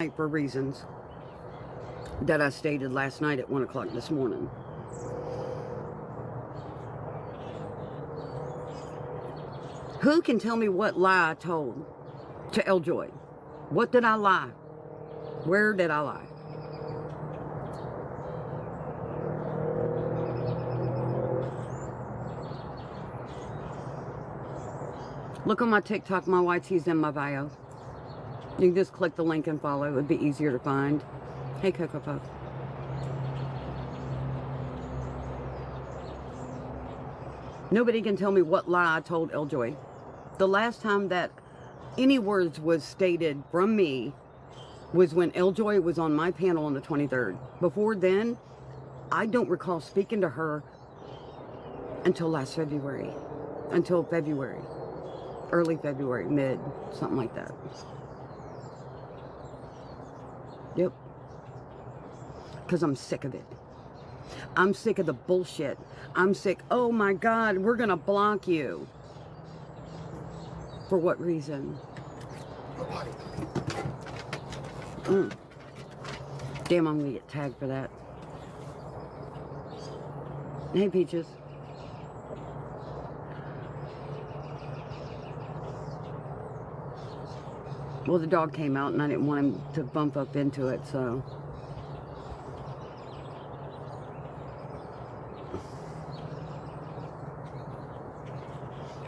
for reasons that I stated last night at 1 o'clock this morning. Who can tell me what lie I told to Ljoy? What did I lie? Where did I lie? Look on my TikTok, my YT's in my bio. You can just click the link and follow. It would be easier to find. Hey, Cocoa Puff. Nobody can tell me what lie I told Ljoy. The last time that any words was stated from me was when Ljoy was on my panel on the 23rd. Before then, I don't recall speaking to her until last February. Until February. Early February, mid, something like that. Yep. Because I'm sick of it. I'm sick of the bullshit. I'm sick. Oh my God, we're going to block you. For what reason? Damn, I'm going to get tagged for that. Hey, Peaches. Well, the dog came out and I didn't want him to bump up into it, so.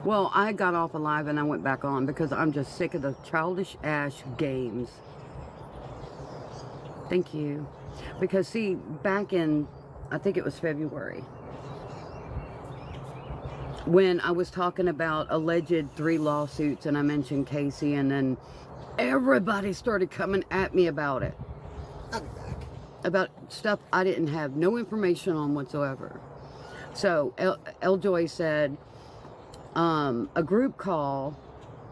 Well, I got off alive and I went back on because I'm just sick of the childish ass games. Thank you. Because see, back in, I think it was February, when I was talking about alleged 3 lawsuits and I mentioned Casey, and then everybody started coming at me about it. I'll be back. About stuff I didn't have no information on whatsoever. So Ljoy said a group call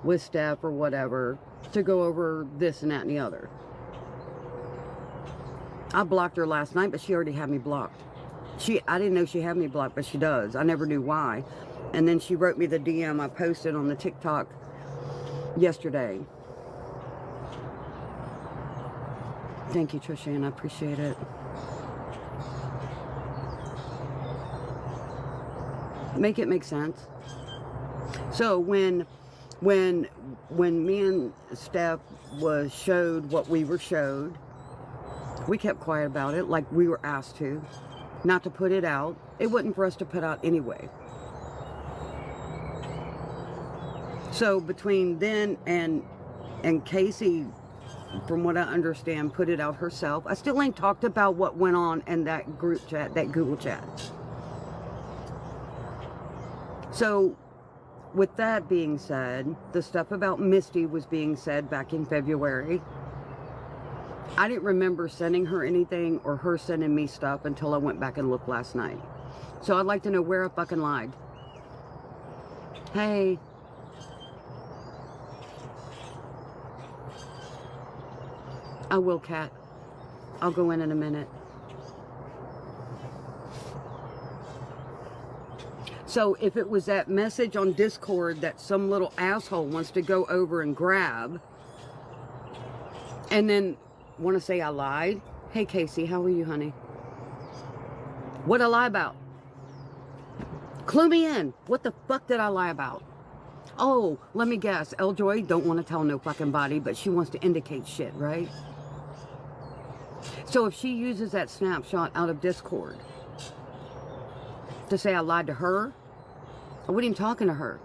with Steph or whatever to go over this and that and the other. I blocked her last night, but she already had me blocked. I didn't know she had me blocked, but she does. I never knew why. And then she wrote me the DM I posted on the TikTok yesterday. Thank you, Trisha, I appreciate it. Make it make sense. So when me and Steph was showed what we were showed, we kept quiet about it like we were asked to, not to put it out. It wasn't for us to put out anyway. So between then and Casey, from what I understand, put it out herself. I still ain't talked about what went on in that group chat, that Google chat. So with that being said, the stuff about Misty was being said back in February. I didn't remember sending her anything or her sending me stuff until I went back and looked last night. So I'd like to know where I fucking lied. Hey. I will, Kat. I'll go in a minute. So if it was that message on Discord that some little asshole wants to go over and grab, and then want to say I lied. Hey, Casey, how are you, honey? What'd I lie about? Clue me in. What the fuck did I lie about? Oh, let me guess. Ljoy don't want to tell no fucking body, but she wants to indicate shit, right? So if she uses that snapshot out of Discord to say I lied to her, I wasn't even talking to her.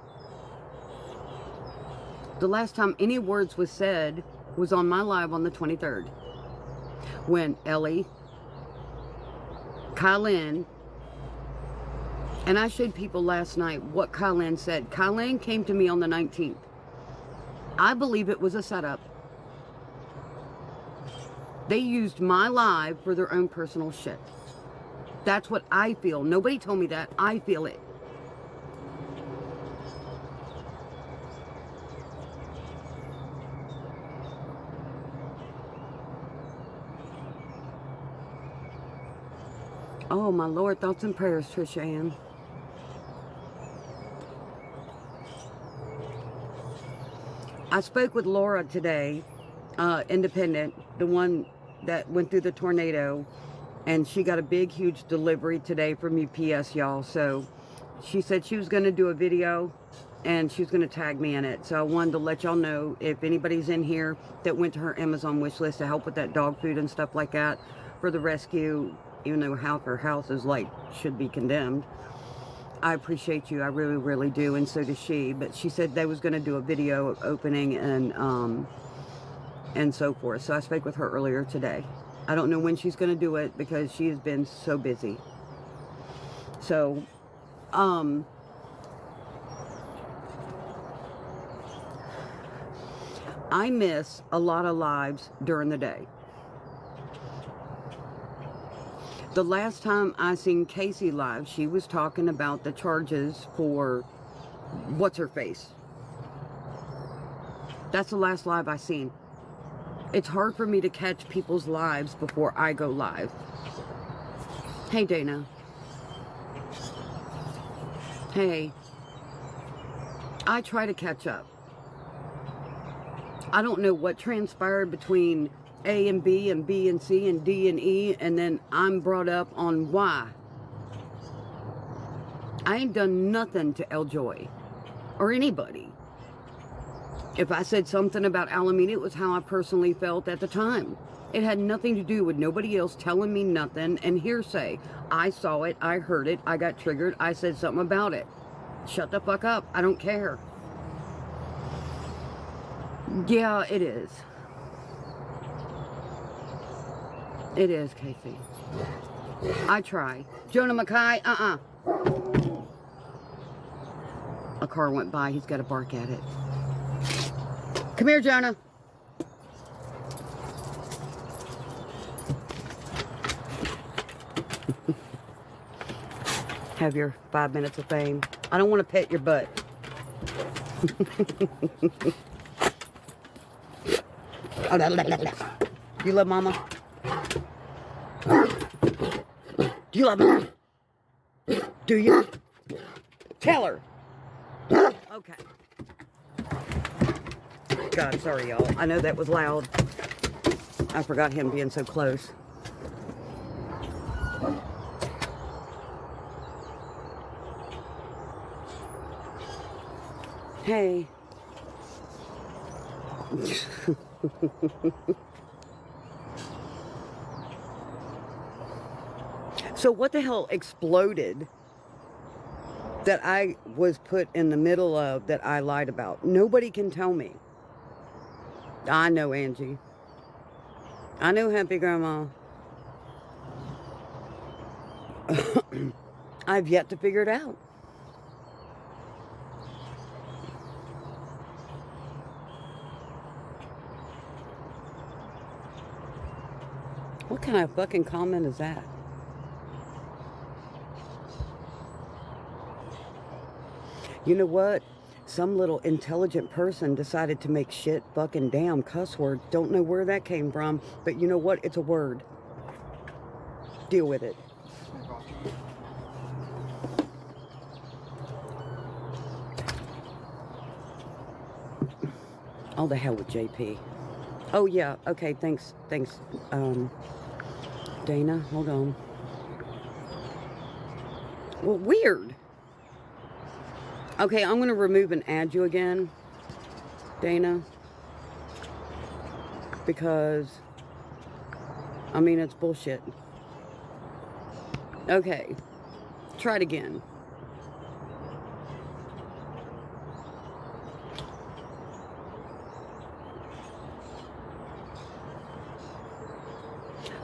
The last time any words was said was on my live on the 23rd. When Ellie, Kylan, and I showed people last night what Kylan said. Kylan came to me on the 19th. I believe it was a setup. They used my live for their own personal shit. That's what I feel. Nobody told me that. I feel it. Oh, my Lord. Thoughts and prayers, Trisha Ann. I spoke with Laura today Independent, the one that went through the tornado, and she got a big, huge delivery today from UPS, y'all. So she said she was going to do a video, and she was going to tag me in it. So I wanted to let y'all know, if anybody's in here that went to her Amazon wish list to help with that dog food and stuff like that for the rescue, even though her house is like, should be condemned. I appreciate you. I really, really do. And so does she. But she said they was going to do a video of opening and so forth. So I spoke with her earlier today. I don't know when she's going to do it because she has been so busy. So, I miss a lot of lives during the day. The last time I seen Casey live, she was talking about the charges for what's her face. That's the last live I seen. It's hard for me to catch people's lives before I go live. Hey, Dana. Hey. I try to catch up. I don't know what transpired between A and B and B and C and D and E, and then I'm brought up on Y. I ain't done nothing to Ljoy or anybody. If I said something about Alameda, it was how I personally felt at the time. It had nothing to do with nobody else telling me nothing and hearsay. I saw it, I heard it, I got triggered, I said something about it. Shut the fuck up, I don't care. Yeah, it is. It is, Casey. I try. Jonah Mackay, A car went by, he's got to bark at it. Come here, Jonah. Have your 5 minutes of fame. I don't want to pet your butt. You love Mama? Do you love Mama? Do you? Tell her. Okay. God, sorry, y'all. I know that was loud. I forgot him being so close. Hey. So what the hell exploded that I was put in the middle of that I lied about? Nobody can tell me. I know, Angie. I know, Happy Grandma. I've yet to figure it out. What kind of fucking comment is that? You know what? Some little intelligent person decided to make shit fucking damn cuss words. Don't know where that came from, but you know what? It's a word. Deal with it. Oh, the hell with JP. Oh, yeah. Okay, thanks. Thanks, Dana. Hold on. Well, weird. Okay, I'm going to remove and add you again, Dana. Because, I mean, it's bullshit. Okay. Try it again.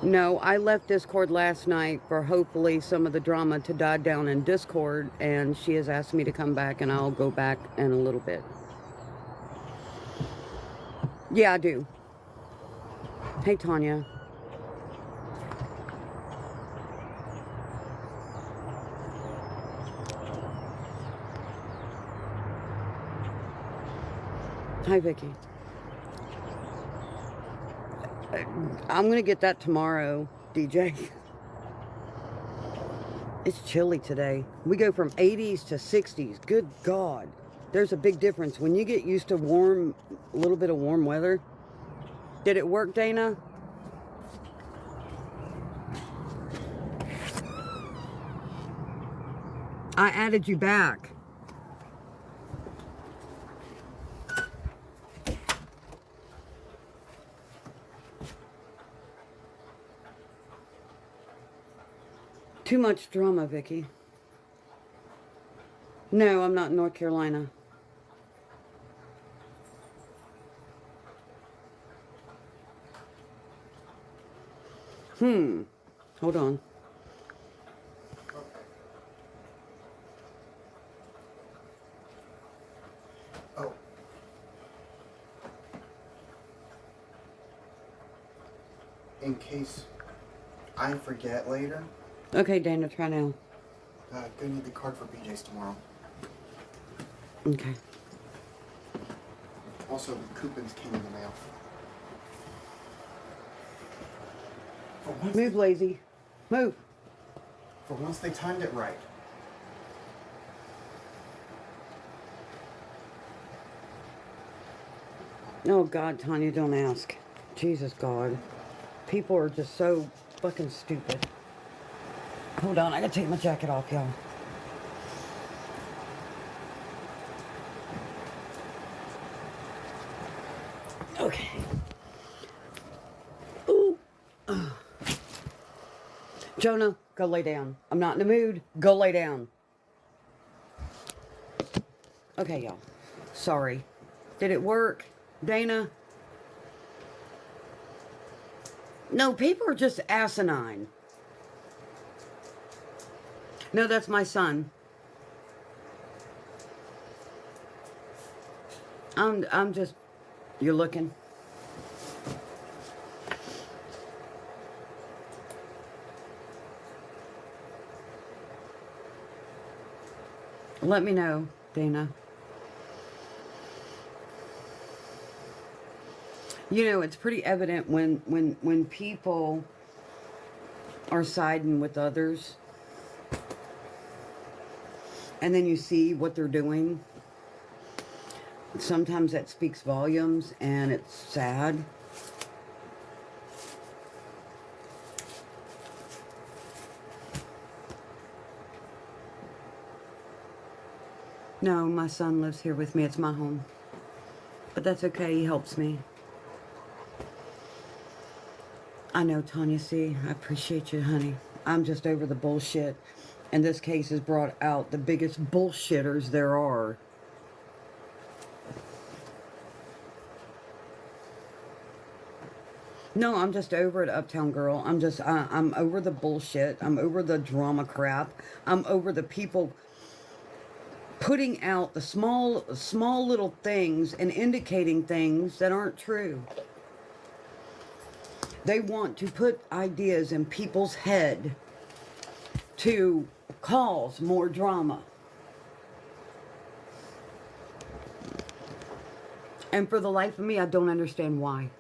No, I left Discord last night for hopefully some of the drama to die down in Discord, and she has asked me to come back, and I'll go back in a little bit. Yeah, I do. Hey, Tanya. Hi, Vicky. I'm going to get that tomorrow, DJ. It's chilly today. We go from 80s to 60s. Good God. There's a big difference. When you get used to warm, a little bit of warm weather, Did it work, Dana? I added you back. Too much drama, Vicky. No, I'm not in North Carolina. Hold on. Oh. In case I forget later. Okay, Dana, try now. Gonna need the card for BJ's tomorrow. Okay. Also, the coupons came in the mail. Move, lazy. Move. For once they timed it right. Oh, God, Tanya, don't ask. Jesus, God. People are just so fucking stupid. Hold on, I gotta take my jacket off, y'all. Okay. Ooh. Jonah, go lay down. I'm not in the mood. Go lay down. Okay, y'all. Sorry. Did it work? Dana? No, people are just asinine. No, that's my son. I'm just... You're looking? Let me know, Dana. You know, it's pretty evident when people are siding with others, and then you see what they're doing. Sometimes that speaks volumes, and it's sad. No, my son lives here with me. It's my home. But that's okay. He helps me. I know, Tanya, see, I appreciate you, honey. I'm just over the bullshit. And this case has brought out the biggest bullshitters there are. No, I'm just over it, Uptown Girl. I'm over the bullshit. I'm over the drama crap. I'm over the people putting out the small little things and indicating things that aren't true. They want to put ideas in people's head to cause more drama. And for the life of me, I don't understand why.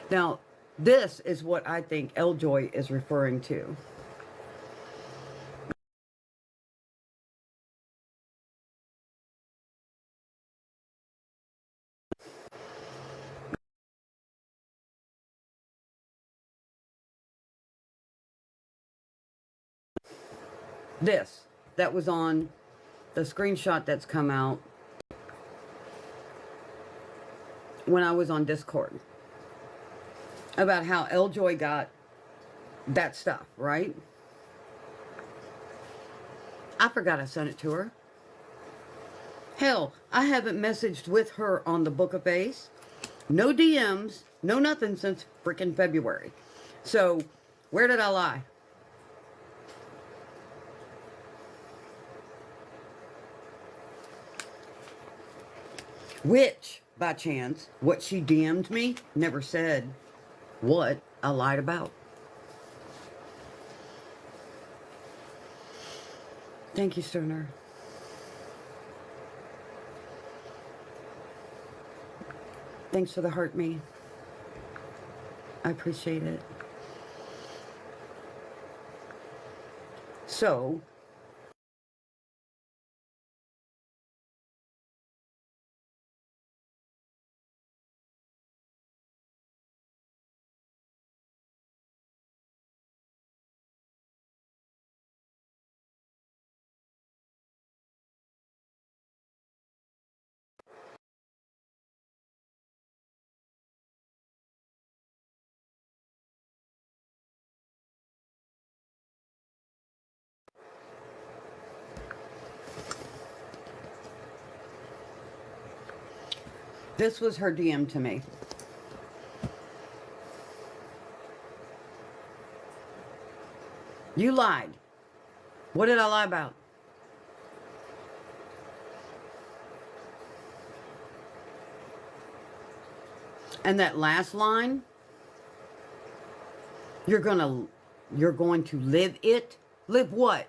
Now, this is what I think Ljoy is referring to. This, that was on the screenshot that's come out when I was on Discord. About how Ljoy got that stuff, right? I forgot I sent it to her. Hell, I haven't messaged with her on the Book of Face. No DMs, no nothing since freaking February. So, where did I lie? Which, by chance, what she DM'd me never said what I lied about. Thank you, Stoner. Thanks for the heart me. I appreciate it. So, This was her DM to me. You lied. What did I lie about? And that last line, you're going to live it. Live what?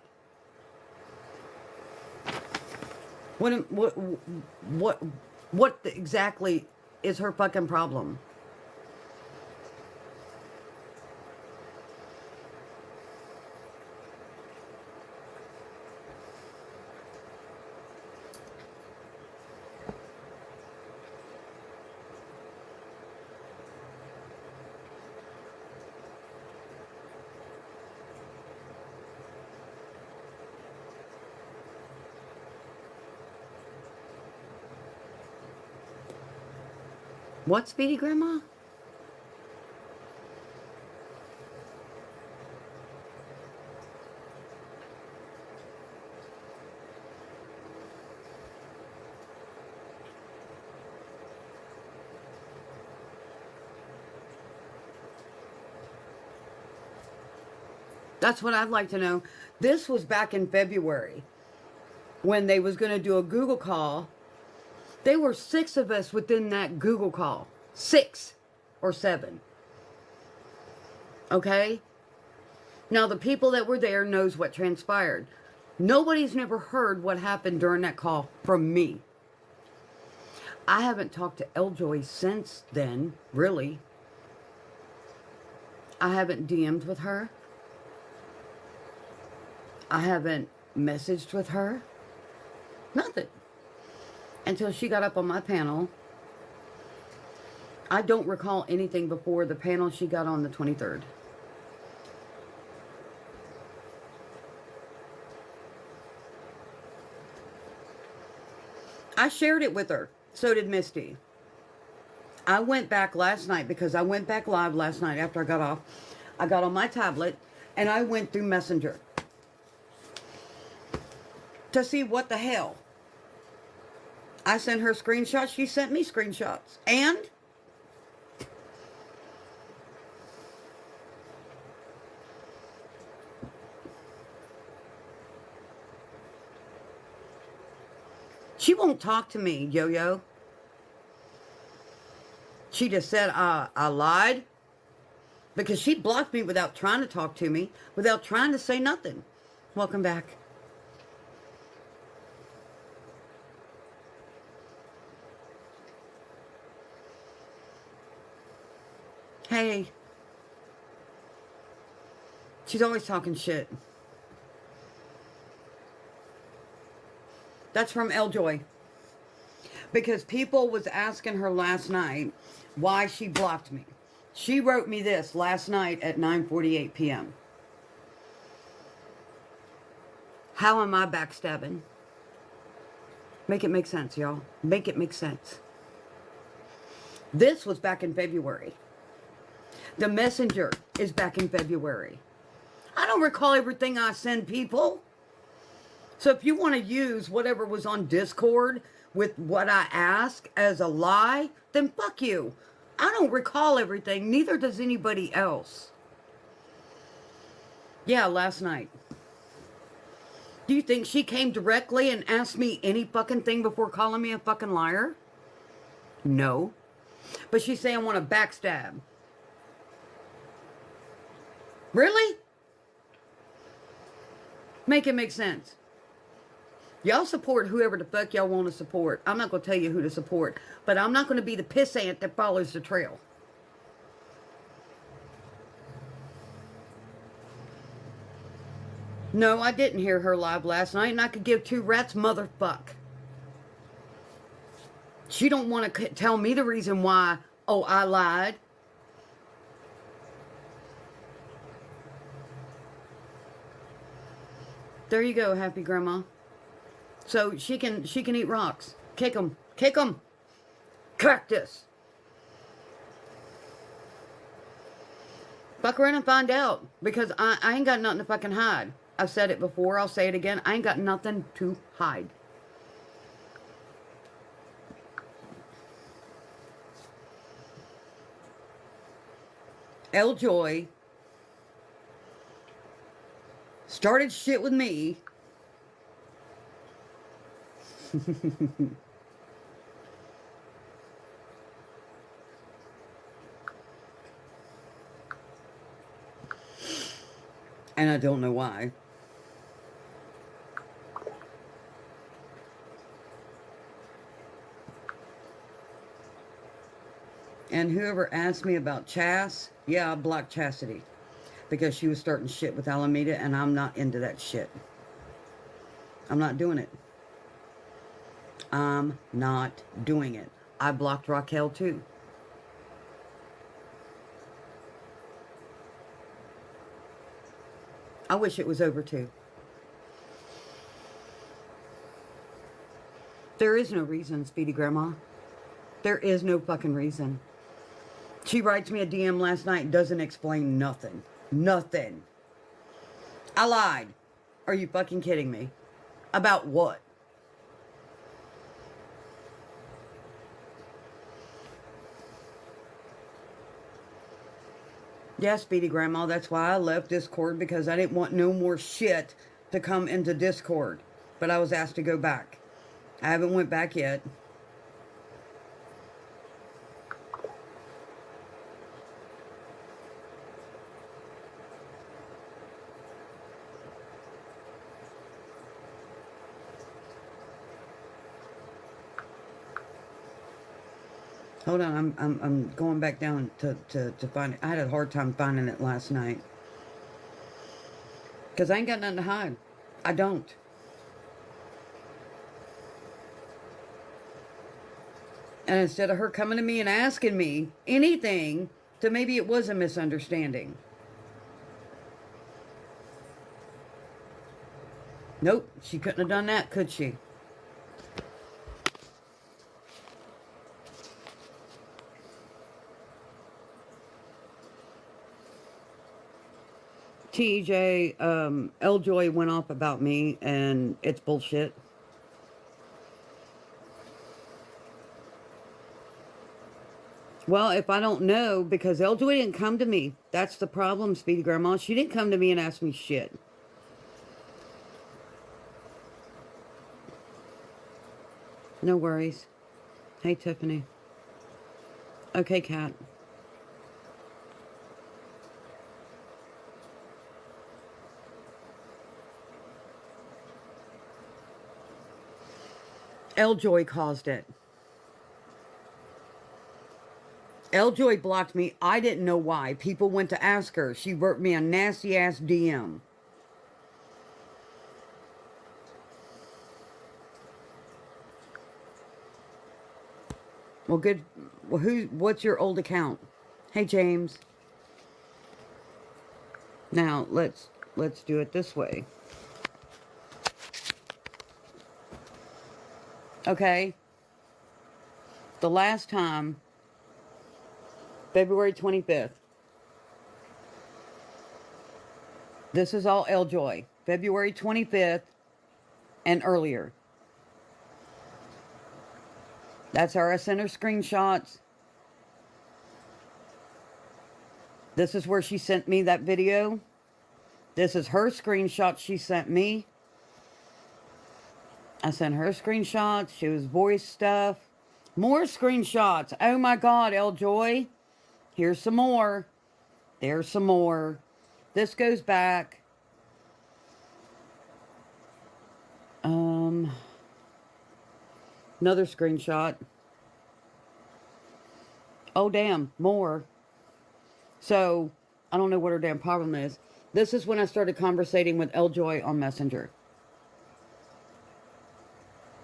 What exactly is her fucking problem? What, Speedy Grandma? That's what I'd like to know. This was back in February when they was going to do a Google call. There were 6 of us within that Google call. 6 or 7. Okay? Now, the people that were there knows what transpired. Nobody's never heard what happened during that call from me. I haven't talked to Ljoy since then, really. I haven't DM'd with her. I haven't messaged with her. Nothing. Until she got up on my panel. I don't recall anything before the panel she got on the 23rd. I shared it with her. So did Misty. I went back last night because I went back live last night after I got off. I got on my tablet and I went through Messenger to see what the hell. I sent her screenshots. She sent me screenshots. And she won't talk to me, Yo-Yo. She just said I lied because she blocked me without trying to talk to me, without trying to say nothing. Welcome back. Hey. She's always talking shit. That's from Ljoy. Because people was asking her last night why she blocked me. She wrote me this last night at 9:48 p.m. How am I backstabbing? Make it make sense, y'all. Make it make sense. This was back in February. The messenger is back in February. I don't recall everything I send people. So if you want to use whatever was on Discord with what I ask as a lie, then fuck you. I don't recall everything. Neither does anybody else. Yeah, last night. Do you think she came directly and asked me any fucking thing before calling me a fucking liar? No. But she's saying I want to backstab. Really? Make it make sense. Y'all support whoever the fuck y'all want to support. I'm not going to tell you who to support. But I'm not going to be the pissant that follows the trail. No, I didn't hear her live last night, and I could give 2 rats motherfuck. She don't want to tell me the reason why, oh, I lied. There you go, happy grandma. So she can eat rocks. Kick them. Kick them. Cactus. Fuck around and find out. Because I ain't got nothing to fucking hide. I've said it before. I'll say it again. I ain't got nothing to hide. Ljoy started shit with me. And I don't know why. And whoever asked me about Chas, yeah, I blocked Chastity. Because she was starting shit with Alameda, and I'm not into that shit. I'm not doing it. I'm not doing it. I blocked Raquel too. I wish it was over too. There is no reason, Speedy Grandma. There is no fucking reason. She writes me a DM last night and doesn't explain nothing. Nothing. I lied. Are you fucking kidding me? About what? Yeah, Speedy Grandma, that's why I left Discord, because I didn't want no more shit to come into Discord. But I was asked to go back. I haven't went back yet. Hold on, I'm going back down to find it. I had a hard time finding it last night. Because I ain't got nothing to hide. I don't. And instead of her coming to me and asking me anything, to maybe it was a misunderstanding. Nope, she couldn't have done that, could she? TJ, Ljoy went off about me, and it's bullshit. Well, if I don't know, because Ljoy didn't come to me. That's the problem, Speedy Grandma. She didn't come to me and ask me shit. No worries. Hey, Tiffany. Okay, Kat. Ljoy caused it. Ljoy blocked me. I didn't know why. People went to ask her. She wrote me a nasty ass DM. Well, good. Well, what's your old account? Hey, James. Now, let's do it this way. Okay? The last time, February 25th. This is all Ljoy. February 25th and earlier. That's how I sent her screenshots. This is where she sent me that video. This is her screenshot she sent me. I sent her screenshots. She was voice stuff. More screenshots. Oh my God, Ljoy. Here's some more. There's some more. This goes back. Another screenshot. Oh, damn. More. So, I don't know what her damn problem is. This is when I started conversating with Ljoy on Messenger.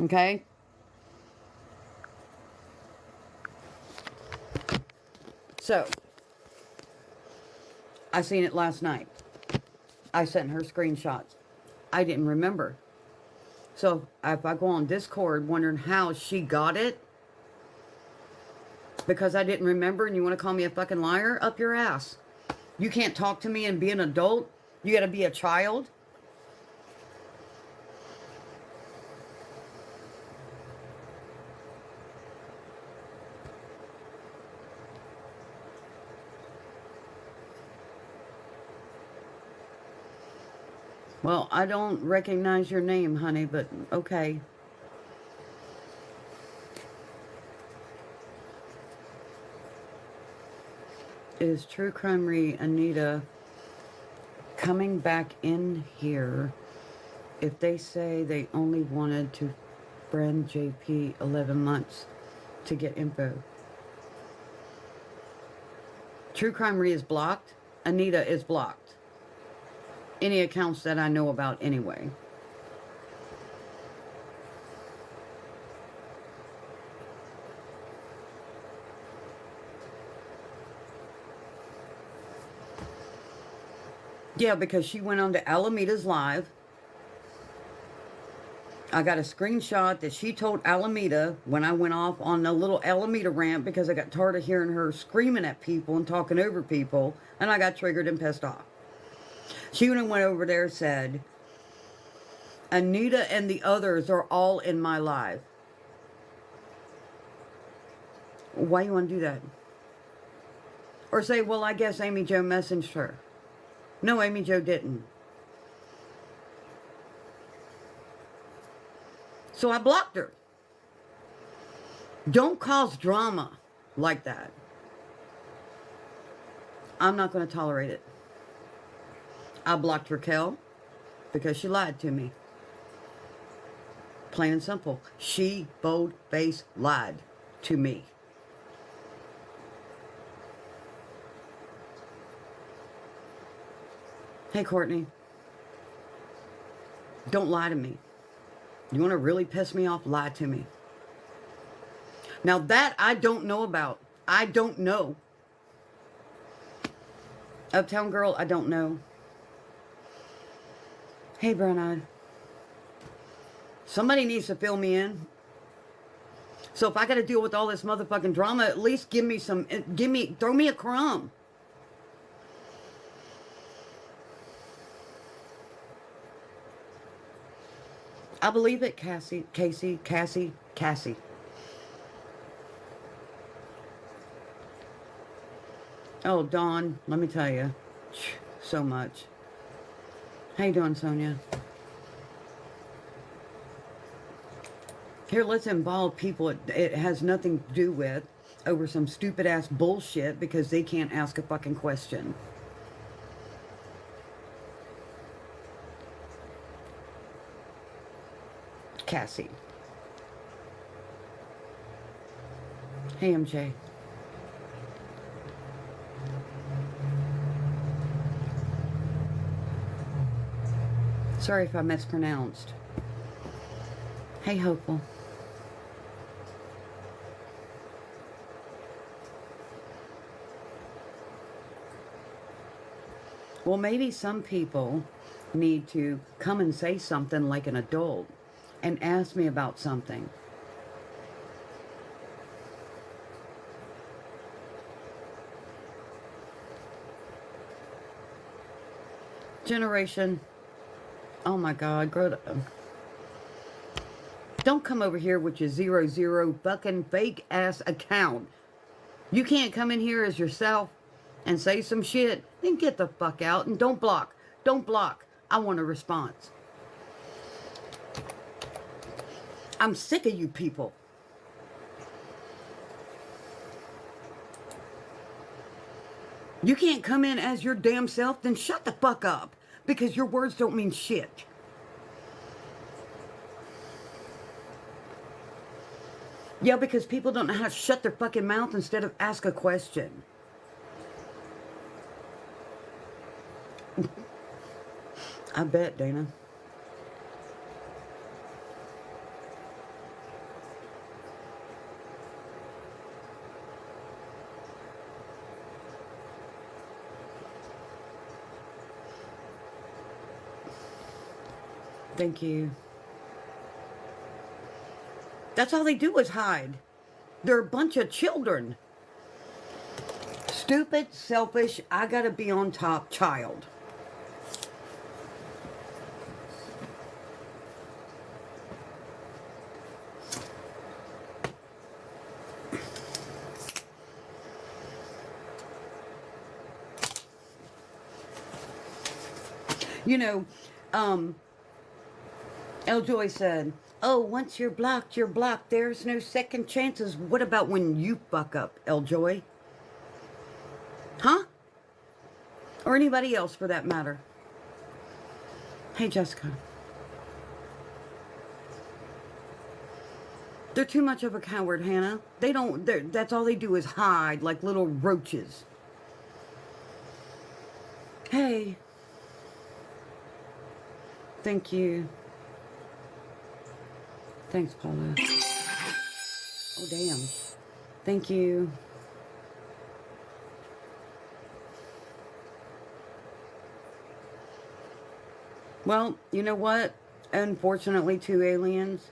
Okay? So, I seen it last night. I sent her screenshots. I didn't remember. So, if I go on Discord wondering how she got it, because I didn't remember and you want to call me a fucking liar, up your ass. You can't talk to me and be an adult. You got to be a child. Well, I don't recognize your name, honey, but okay. Is True Crimery Anita coming back in here if they say they only wanted to friend JP 11 months to get info? True Crimery is blocked. Anita is blocked. Any accounts that I know about anyway. Yeah, because she went on to Alameda's live. I got a screenshot that she told Alameda when I went off on a little Alameda rant because I got tired of hearing her screaming at people and talking over people, and I got triggered and pissed off. She went over there and said, Anita and the others are all in my live. Why you want to do that? Or say, well, I guess Amy Jo messaged her. No, Amy Jo didn't. So I blocked her. Don't cause drama like that. I'm not going to tolerate it. I blocked Raquel because she lied to me. Plain and simple. She bold-faced lied to me. Hey, Courtney. Don't lie to me. You want to really piss me off? Lie to me. Now that I don't know about. I don't know. Uptown Girl, I don't know. Hey, Brown Eyed. Somebody needs to fill me in. So if I got to deal with all this motherfucking drama, at least throw me a crumb. I believe it, Cassie. Oh, Dawn, let me tell you. So much. How you doing, Sonia? Here, let's involve people it has nothing to do with over some stupid-ass bullshit because they can't ask a fucking question. Cassie. Hey, MJ. Sorry if I mispronounced. Hey, Hopeful. Well, maybe some people need to come and say something like an adult and ask me about something. Generation, oh my God, grow up. Don't come over here with your 00 fucking fake ass account. You can't come in here as yourself and say some shit, then get the fuck out and don't block. Don't block. I want a response. I'm sick of you people. You can't come in as your damn self, then shut the fuck up. Because your words don't mean shit. Yeah, because people don't know how to shut their fucking mouth instead of ask a question. I bet, Dana. Thank you. That's all they do is hide. They're a bunch of children. Stupid, selfish, I gotta be on top child. You know, Um, Ljoy said, oh, once you're blocked, you're blocked. There's no second chances. What about when you fuck up, Ljoy? Huh? Or anybody else for that matter. Hey, Jessica. They're too much of a coward, Hannah. They don't, that's all they do is hide like little roaches. Hey. Thank you. Thanks, Paula. Oh, damn. Thank you. Well, you know what? Unfortunately, too, aliens,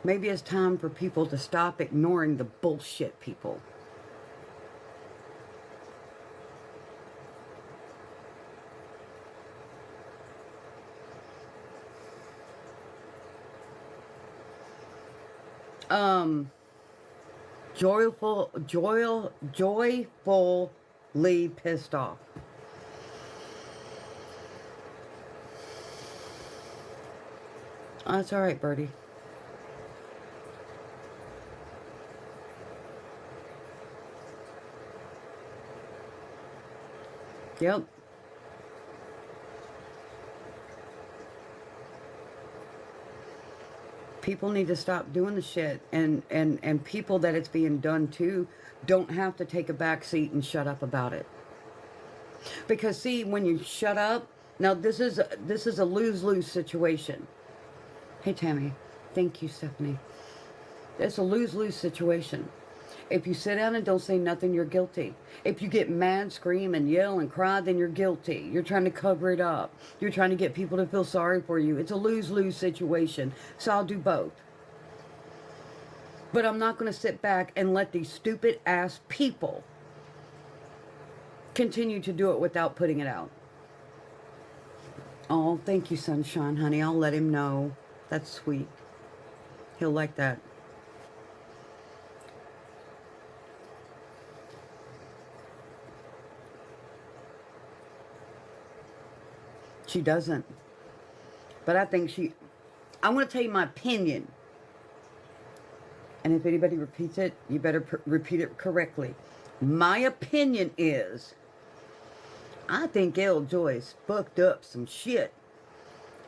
maybe it's time for people to stop ignoring the bullshit people. Joyfully pissed off. Oh, that's all right, Birdie. Yep. People need to stop doing the shit, and people that it's being done to don't have to take a back seat and shut up about it. Because see, when you shut up, now this is a lose-lose situation. Hey Tammy, thank you, Stephanie. It's a lose-lose situation. If you sit down and don't say nothing, you're guilty. If you get mad, scream, and yell and cry, then you're guilty. You're trying to cover it up. You're trying to get people to feel sorry for you. It's a lose-lose situation. So I'll do both. But I'm not going to sit back and let these stupid-ass people continue to do it without putting it out. Oh, thank you, Sunshine, honey. I'll let him know. That's sweet. He'll like that. She doesn't. But I think I'm going to tell you my opinion. And if anybody repeats it, you better repeat it correctly. My opinion is, I think Ljoy's fucked up some shit.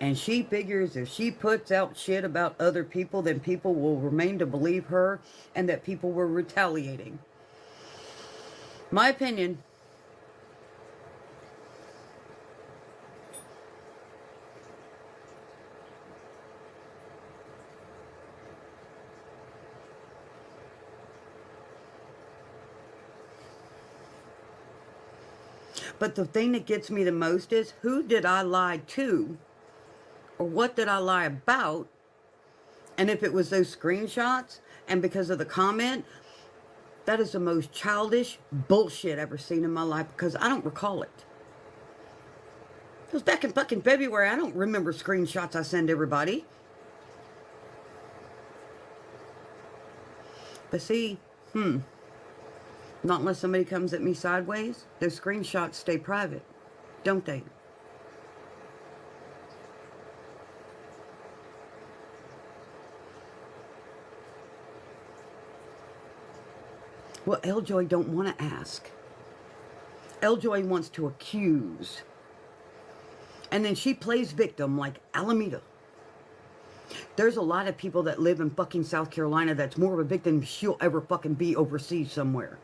And she figures if she puts out shit about other people, then people will remain to believe her and that people were retaliating. My opinion. But the thing that gets me the most is, who did I lie to? Or what did I lie about? And if it was those screenshots, and because of the comment, that is the most childish bullshit I've ever seen in my life, because I don't recall it. It was back in fucking February. I don't remember screenshots I send everybody. But see, not unless somebody comes at me sideways, those screenshots stay private, don't they? Well, Ljoy don't want to ask. Ljoy wants to accuse. And then she plays victim like Alameda. There's a lot of people that live in fucking South Carolina that's more of a victim than she'll ever fucking be overseas somewhere.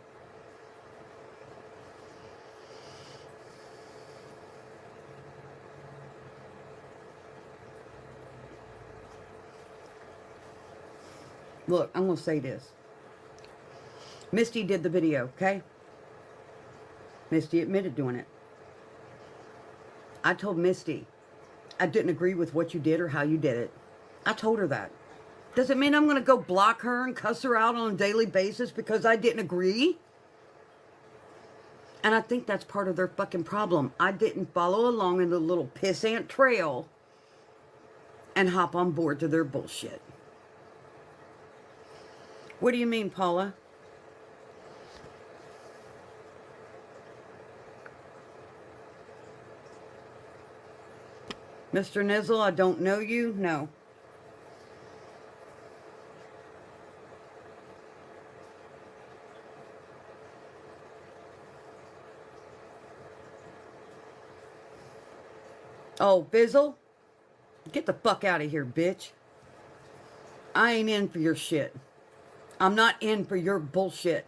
Look, I'm going to say this. Misty did the video, okay? Misty admitted doing it. I told Misty I didn't agree with what you did or how you did it. I told her that. Does it mean I'm going to go block her and cuss her out on a daily basis because I didn't agree? And I think that's part of their fucking problem. I didn't follow along in the little pissant trail and hop on board to their bullshit. What do you mean, Paula? Mr. Nizzle, I don't know you. No. Oh, Bizzle? Get the fuck out of here, bitch. I ain't in for your shit. I'm not in for your bullshit.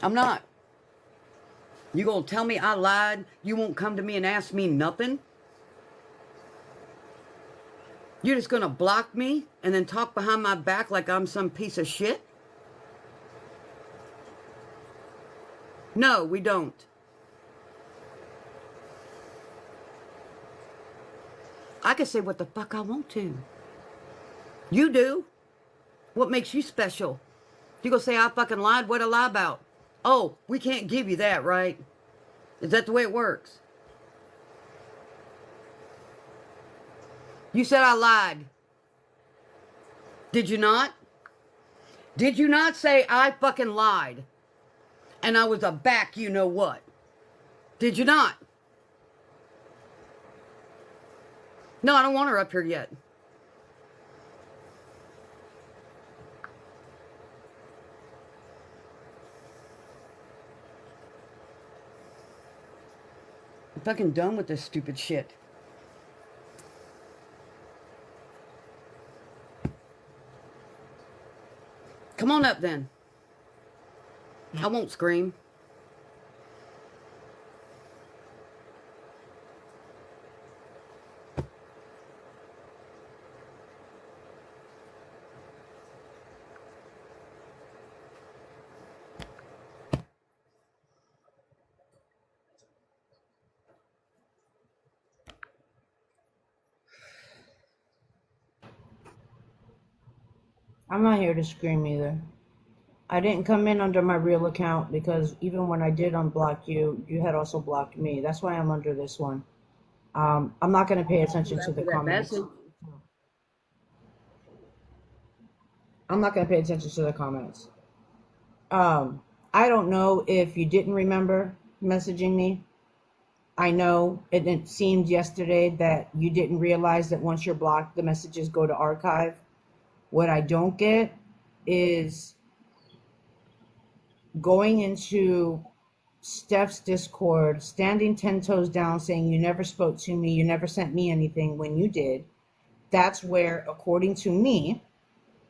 I'm not. You gonna tell me I lied? You won't come to me and ask me nothing? You're just gonna block me and then talk behind my back like I'm some piece of shit? No, we don't. I can say what the fuck I want to. You do. What makes you special? You gonna say I fucking lied? What I lie about? Oh, we can't give you that, right? Is that the way it works? You said I lied. Did you not? Did you not say I fucking lied? And I was a back you know what? Did you not? No, I don't want her up here yet. I'm fucking done with this stupid shit. Come on up then. I won't scream. I'm not here to scream either. I didn't come in under my real account because even when I did unblock you, you had also blocked me. That's why I'm under this one. I'm not going to pay attention to the comments. I'm not going to pay attention to the comments. I don't know if you didn't remember messaging me. I know it seemed yesterday that you didn't realize that once you're blocked, the messages go to archive. What I don't get is going into Steph's Discord, standing 10 toes down, saying you never spoke to me, you never sent me anything when you did. That's where, according to me,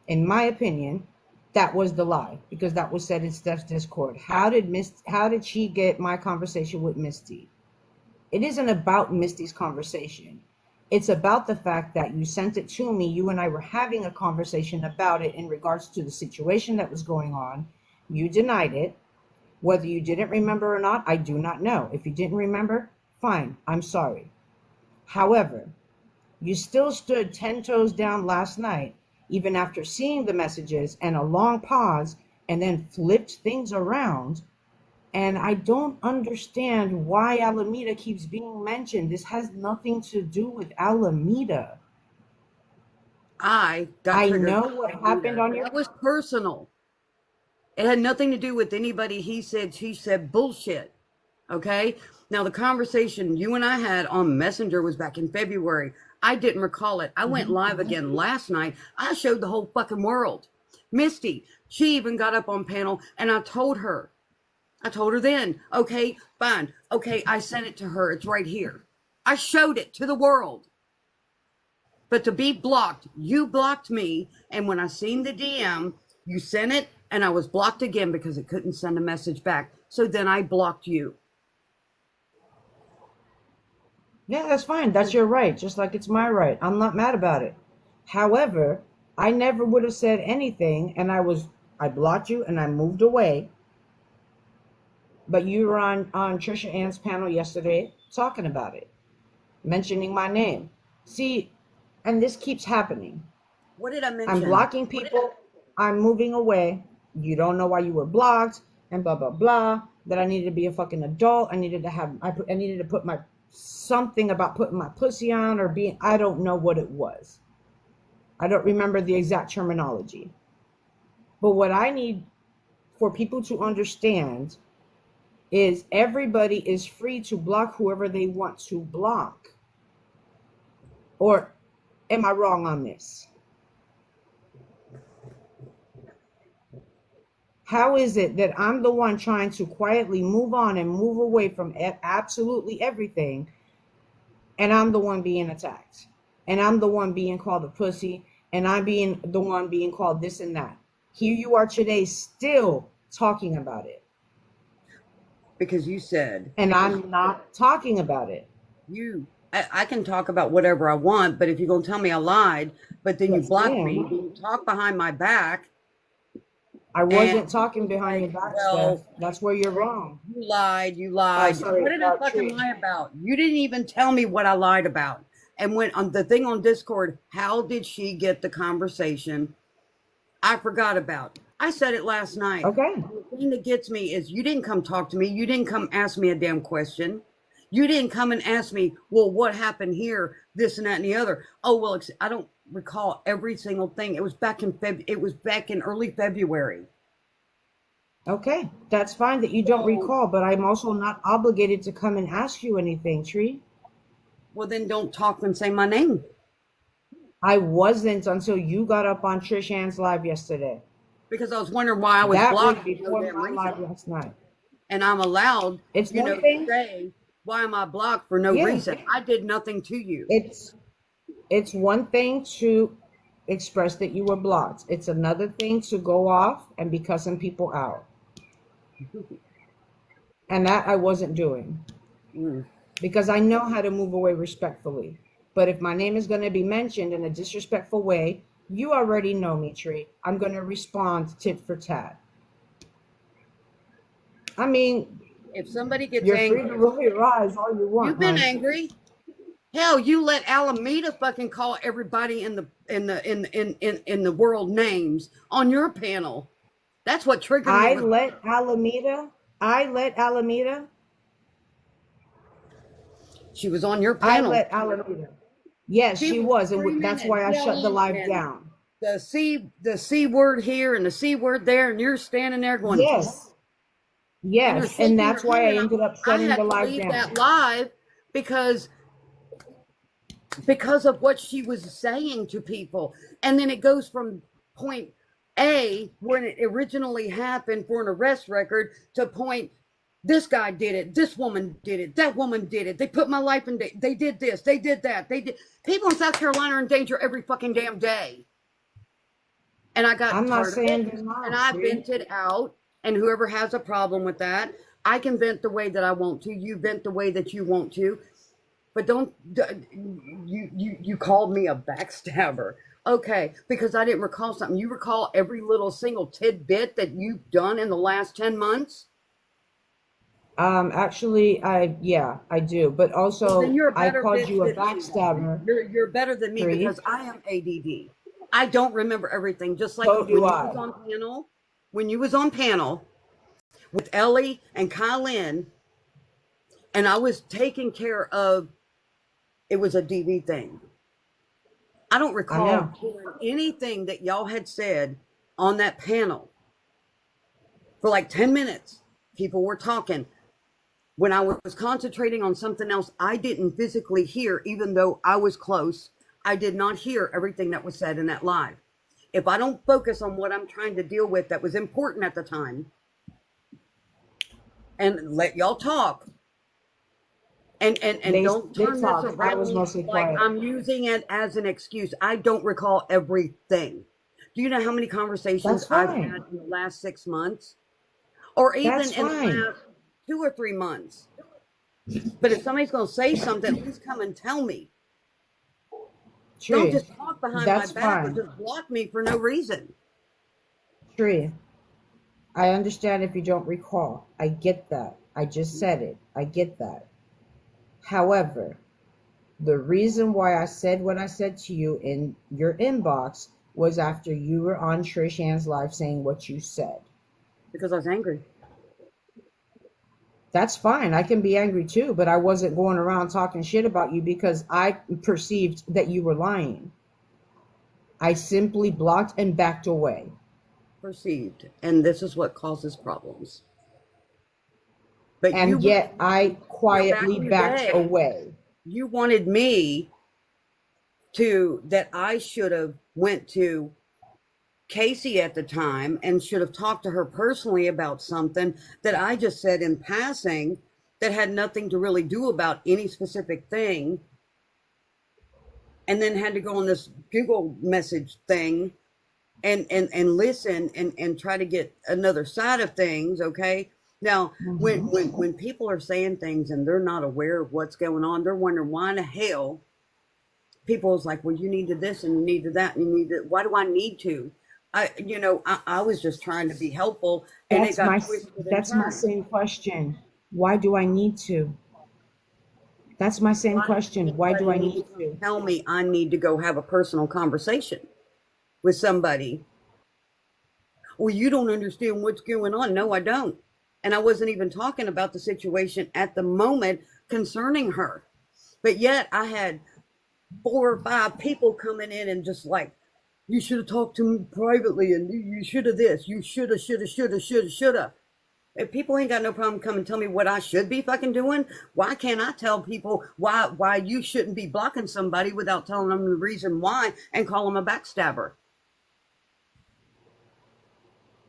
in my opinion, that was the lie, because that was said in Steph's Discord. How did she get my conversation with Misty? It isn't about Misty's conversation. It's about the fact that you sent it to me. You and I were having a conversation about it in regards to the situation that was going on. You denied it. Whether you didn't remember or not, I do not know. If you didn't remember, fine, I'm sorry. However, you still stood 10 toes down last night, even after seeing the messages and a long pause, and then flipped things around. And I don't understand why Alameda keeps being mentioned. This has nothing to do with Alameda. I know what happened on your... That was personal. It had nothing to do with anybody he said, she said bullshit. Okay? Now, the conversation you and I had on Messenger was back in February. I didn't recall it. I went live again last night. I showed the whole fucking world. Misty, she even got up on panel, and I told her then, okay, fine. Okay, I sent it to her. It's right here. I showed it to the world. But to be blocked, you blocked me. And when I seen the DM, you sent it, and I was blocked again because it couldn't send a message back. So then I blocked you. Yeah, that's fine. That's your right. Just like it's my right. I'm not mad about it. However, I never would have said anything, and I blocked you and I moved away. But you were on Trisha Ann's panel yesterday talking about it, mentioning my name. See, and this keeps happening. What did I mention? I'm blocking people. I'm moving away. You don't know why you were blocked, and blah, blah, blah. That I needed to be a fucking adult. I needed to put my something about putting my pussy on or being, I don't know what it was. I don't remember the exact terminology. But what I need for people to understand is everybody is free to block whoever they want to block. Or am I wrong on this? How is it that I'm the one trying to quietly move on and move away from absolutely everything, and I'm the one being attacked, and I'm the one being called a pussy, and I'm being the one being called this and that? Here you are today still talking about it, Because you said, and I'm not talking about it. I can talk about whatever I want, but if you're going to tell me I lied, but then you Yes, block me, ma'am. then you talk behind my back, I and wasn't talking behind your like, back, Steph. well, That's where you're wrong. you lied, you lied. Sorry, What did I fucking Tree. lie about? You didn't even tell me what I lied about. And when on the thing on Discord, how did she get the conversation? I forgot about. I said it last night. Okay. The thing that gets me is you didn't come talk to me. You didn't come ask me a damn question. You didn't come and ask me, well, what happened here, this and that and the other. Oh, well, I don't recall every single thing. It was back in It was back in early February. Okay. That's fine that you don't So, recall, but I'm also not obligated to come and ask you anything, Tree. well, then don't talk and say my name. I wasn't until you got up on Trish Ann's live yesterday. Because I was wondering why I was That was blocked for no before damn my live reason. last night. And I'm allowed, It's you know, one to thing. say, why am I blocked for no Yeah. reason? I did nothing to you. It's one thing to express that you were blocked. It's another thing to go off and be cussing people out. And that I wasn't doing. Mm. Because I know how to move away respectfully. But if my name is going to be mentioned in a disrespectful way, you already know me, Tree. I'm going to respond tit for tat. I mean, If somebody gets you're free to angry, roll your eyes all you want, you've been hon. angry. Hell, you let Alameda fucking call everybody in the world names on your panel. That's what triggered me. I let She was on your panel. Alameda. Yes, She she was was, and that's screaming why and I shut the yelling live and down. the C word here and the C word there, and you're standing there going, Yes, and you're yes, shaking and your that's why head, I and ended up I shutting had the to live leave down. that live because of what she was saying to people. And then it goes from point A, when it originally happened for an arrest record, to point this guy did it, this woman did it, that woman did it, they put my life in, they did this, they did that, they did. People in South Carolina are in danger every fucking damn day. And I got I'm not tired of saying it, they're and not, I Tree. vented out. And whoever has a problem with that, I can vent the way that I want to. You vent the way that you want to. But don't you called me a backstabber. Okay, because I didn't recall something. You recall every little single tidbit that you've done in the last 10 months? Actually, I do. But Well, then also, you're a I better called bitch you a than me. backstabber, You're better than me Tree. because I am ADD. I don't remember everything. Just like So do I. when you was on panel with Ellie and Kylan, and I was taking care of, it was a DV thing. I don't I recall know. hearing anything that y'all had said on that panel for like 10 minutes. People were talking. When I was concentrating on something else, I didn't physically hear, even though I was close. I did not hear everything that was said in that live. If I don't focus on what I'm trying to deal with that was important at the time and let y'all talk, and don't They turn this talked. I was around mostly like quiet. I'm using it as an excuse. I don't recall everything. Do you know how many conversations That's I've had fine. in the last 6 months? Or even That's in the fine. last 2 or 3 months? But if somebody's going to say something, please come and tell me. Don't Tree. just talk behind my That's back or fine. just block me for no reason. Tree. I understand if you don't recall. I get that. I just said it. I get that. However, the reason why I said what I said to you in your inbox was after you were on Trish Ann's live saying what you said. Because I was angry. That's fine. I can be angry too, but I wasn't going around talking shit about you because I perceived that you were lying. I simply blocked and backed away. Perceived. And this is what causes problems. But And yet I now back quietly in the backed day, away. you wanted me that I should have went to Casey at the time and should have talked to her personally about something that I just said in passing that had nothing to really do about any specific thing, and then had to go on this Google message thing and listen and try to get another side of things. Okay. Now, when people are saying things and they're not aware of what's going on, they're wondering why in the hell people's like, well, you need to this and you need to that and you need to, why do I need to? I was just trying to be helpful, and it That's got my twisted and that's my turned. same question. Why do I need to? That's my same Why does question. Why do I anybody need need to to? tell me I need to go have a personal conversation with somebody? Well, you don't understand what's going on. No, I don't. And I wasn't even talking about the situation at the moment concerning her. But yet I had 4 or 5 people coming in and just like, you should have talked to me privately and you should have this, you should have. If people ain't got no problem coming and tell me what I should be fucking doing, why can't I tell people why you shouldn't be blocking somebody without telling them the reason why and call them a backstabber?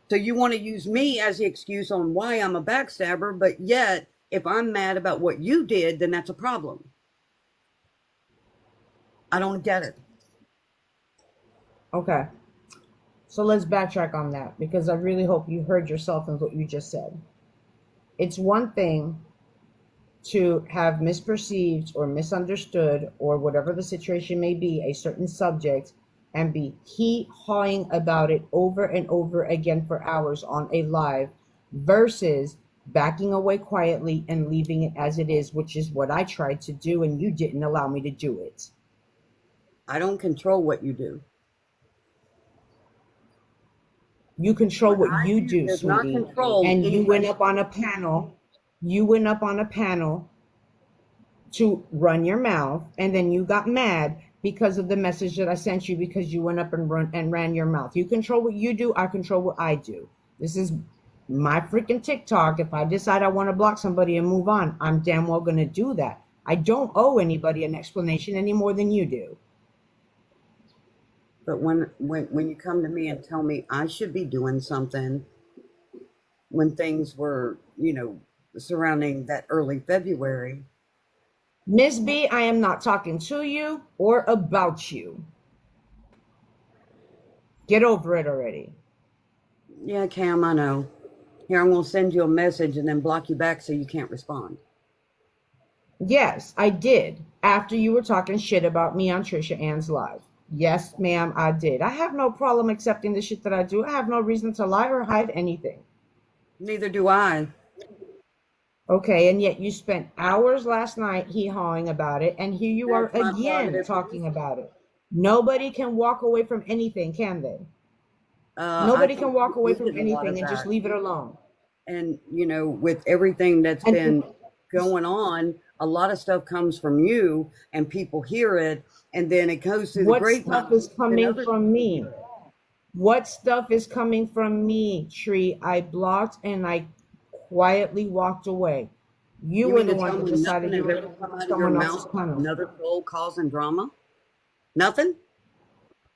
So you want to use me as the excuse on why I'm a backstabber, but yet if I'm mad about what you did, then that's a problem. I don't get it. Okay. So let's backtrack on that because I really hope you heard yourself in what you just said. It's one thing to have misperceived or misunderstood or whatever the situation may be a certain subject and be hawing about it over and over again for hours on a live versus backing away quietly and leaving it as it is, which is what I tried to do and you didn't allow me to do it. I don't control what you do. You control What what I you do do, does not sweetie. control And you went anybody. up on a panel. You went up on a panel to run your mouth, and then you got mad because of the message that I sent you because you went up and ran your mouth. You control what you do. I control what I do. This is my freaking TikTok. If I decide I want to block somebody and move on, I'm damn well going to do that. I don't owe anybody an explanation any more than you do. But when you come to me and tell me I should be doing something when things were, surrounding that early February. Miss B, I am not talking to you or about you. Get over it already. Yeah, Cam, I know. Here, I'm going to send you a message and then block you back so you can't respond. Yes, I did. After you were talking shit about me on Trisha Ann's live. Yes, ma'am, I did. I have no problem accepting the shit that I do. I have no reason to lie or hide anything. Neither do I. Okay, and yet you spent hours last night hee-hawing about it, and here you are That's my again prerogative. talking about it. Nobody can walk away from anything, can they? I Nobody think can walk away you from did a lot of anything and just that. leave it alone. And, with everything that's And been going on, a lot of stuff comes from you and people hear it. And then it goes through the what stuff is grapevine and coming other from people me? hear it. What stuff is coming from me, Tree? I blocked and I quietly walked away. You You were mean the to one tell that me decided nothing you has were ever going to come go to out of your someone else's mouth about panel. another troll causing drama? Nothing?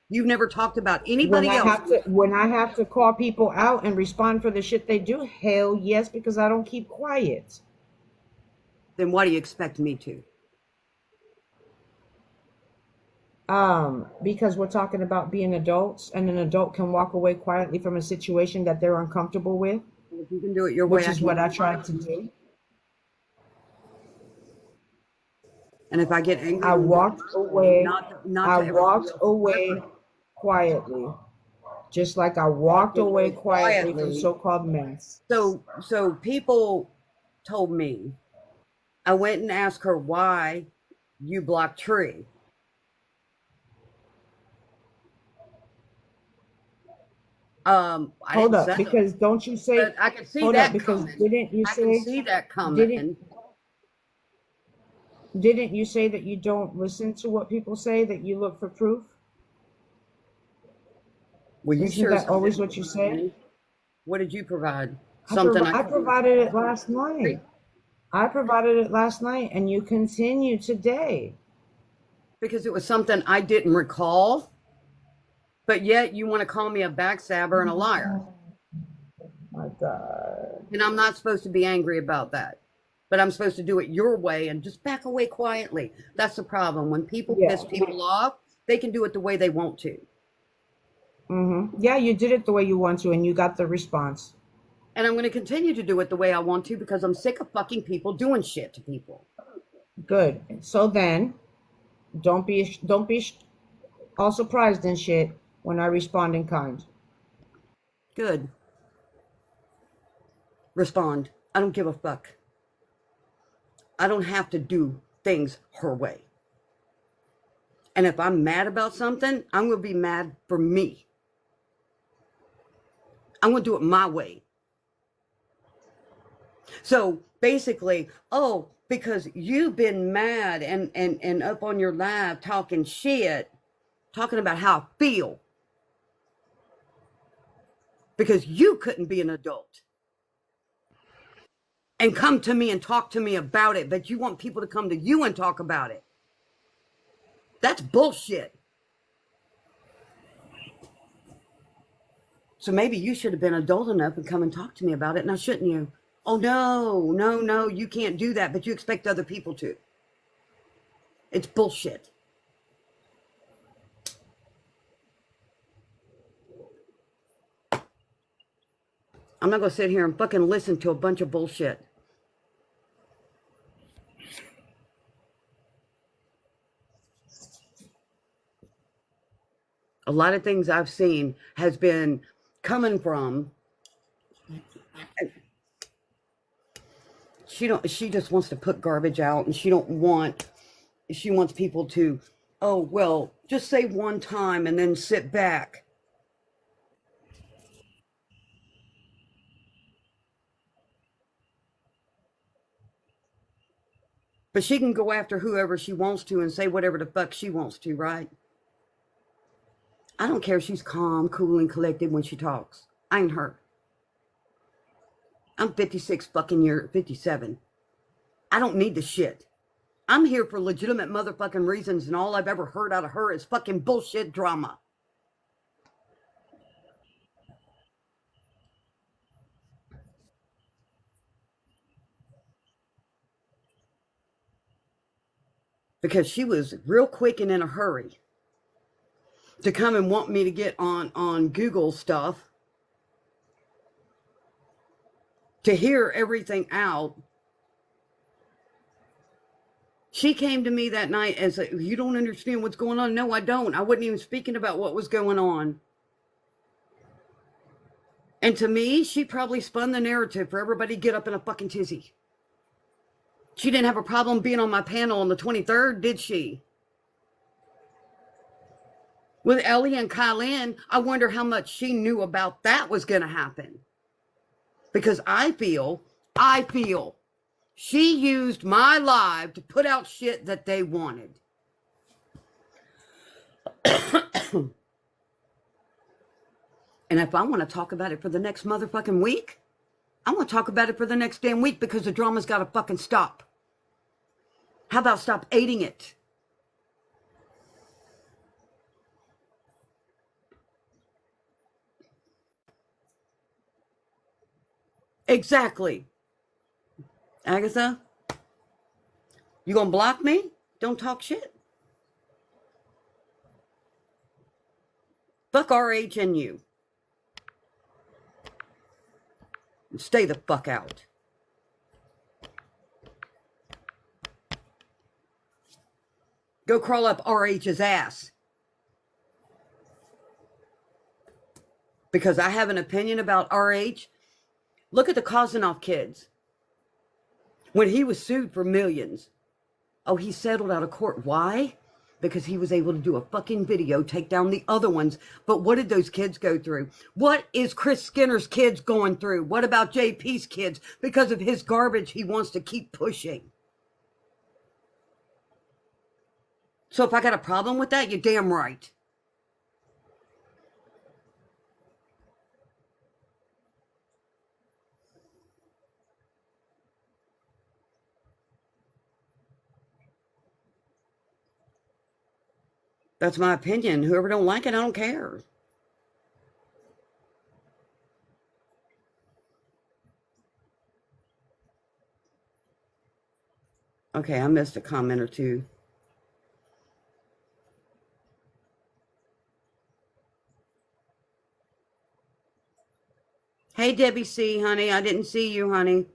You've never talked about When anybody I else. have to when I have to call people out and respond for the shit they do, hell yes, because I don't keep quiet. Then why do you expect me to? Because we're talking about being adults, and an adult can walk away quietly from a situation that they're uncomfortable with, If you can do it your way, which I is can what do I it tried mine. to do. And if I get angry I when you walked away. not I to everybody walked else's away preference, quietly, just like I walked walked away away quietly from quietly. so-called mess. So people told me, I went and asked her why you blocked Tree. I Hold didn't up, say it, because don't you say, but I can see hold up, that because coming. I can see that didn't, coming. didn't you say that you don't listen to what people say, that you look for proof? Well, you Isn't sure as that hell always didn't what you provide say? any. What did you provide? Something I I could do. provided it last night. I provided it last night and you continue today. Because it was something I didn't recall, but yet you want to call me a backstabber and a liar. Oh my God. And I'm not supposed to be angry about that. But I'm supposed to do it your way and just back away quietly. That's the problem. When people Yeah. piss people off, they can do it the way they want to. Yeah, you did it the way you want to and you got the response. And I'm going to continue to do it the way I want to because I'm sick of fucking people doing shit to people. Good. So then, don't be all surprised and shit when I respond in kind. Good. Respond. I don't give a fuck. I don't have to do things her way. And if I'm mad about something, I'm going to be mad for me. I'm going to do it my way. So basically, oh, because you've been mad and up on your live talking shit, talking about how I feel. Because you couldn't be an adult. And come to me and talk to me about it, but you want people to come to you and talk about it. That's bullshit. So maybe you should have been adult enough and come and talk to me about it, now shouldn't you? Oh, no, you can't do that, but you expect other people to. It's bullshit. I'm not going to sit here and fucking listen to a bunch of bullshit. A lot of things I've seen has been coming from, she just wants to put garbage out, and she wants people to, oh, well, just say one time and then sit back. But she can go after whoever she wants to and say whatever the fuck she wants to, right? I don't care if she's calm, cool, and collected when she talks. I ain't her. I'm 56 fucking 57. I don't need the shit. I'm here for legitimate motherfucking reasons, and all I've ever heard out of her is fucking bullshit drama. Because she was real quick and in a hurry to come and want me to get on Google stuff, to hear everything out. She came to me that night as you don't understand what's going on. No, I don't. I wasn't even speaking about what was going on. And to me, she probably spun the narrative for everybody to get up in a fucking tizzy. She didn't have a problem being on my panel on the 23rd, did she? With Ellie and Kylan, I wonder how much she knew about that was going to happen. Because I feel she used my live to put out shit that they wanted. And if I want to talk about it for the next motherfucking week, I want to talk about it for the next damn week, because the drama's got to fucking stop. How about stop aiding it? Exactly. Agatha, you gonna block me? Don't talk shit. Fuck RH and you. And stay the fuck out. Go crawl up RH's ass. Because I have an opinion about RH. Look at the Kozanoff kids. When he was sued for millions. Oh, he settled out of court. Why? Because he was able to do a fucking video, take down the other ones. But what did those kids go through? What is Chris Skinner's kids going through? What about JP's kids? Because of his garbage, he wants to keep pushing. So if I got a problem with that, you're damn right. That's my opinion. Whoever don't like it, I don't care. Okay, I missed a comment or two. Hey, Debbie C, honey. I didn't see you, honey.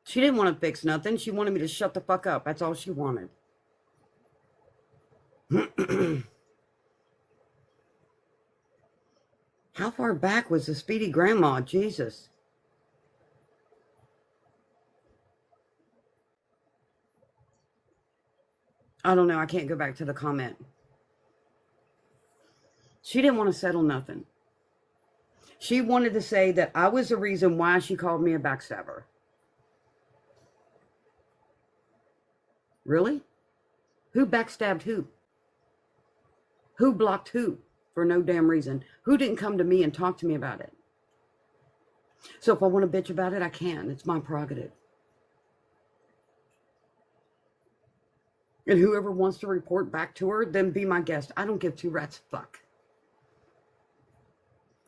She didn't want to fix nothing. She wanted me to shut the fuck up. That's all she wanted. How far back was the Speedy Grandma? Jesus. I don't know. I can't go back to the comment. She didn't want to settle nothing. She wanted to say that I was the reason why she called me a backstabber. Really? Who backstabbed who? Who blocked who for no damn reason? Who didn't come to me and talk to me about it? So if I want to bitch about it, I can. It's my prerogative. And whoever wants to report back to her, then be my guest. I don't give two rats fuck.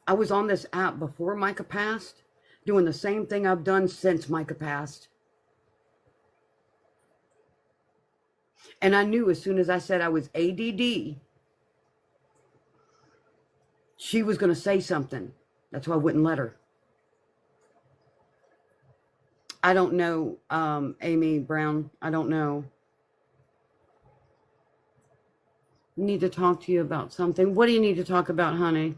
I was on this app before Micah passed, doing the same thing I've done since Micah passed. And I knew as soon as I said I was ADD, she was going to say something. That's why I wouldn't let her. I don't know, Amy Brown. I don't know. I need to talk to you about something. What do you need to talk about, honey?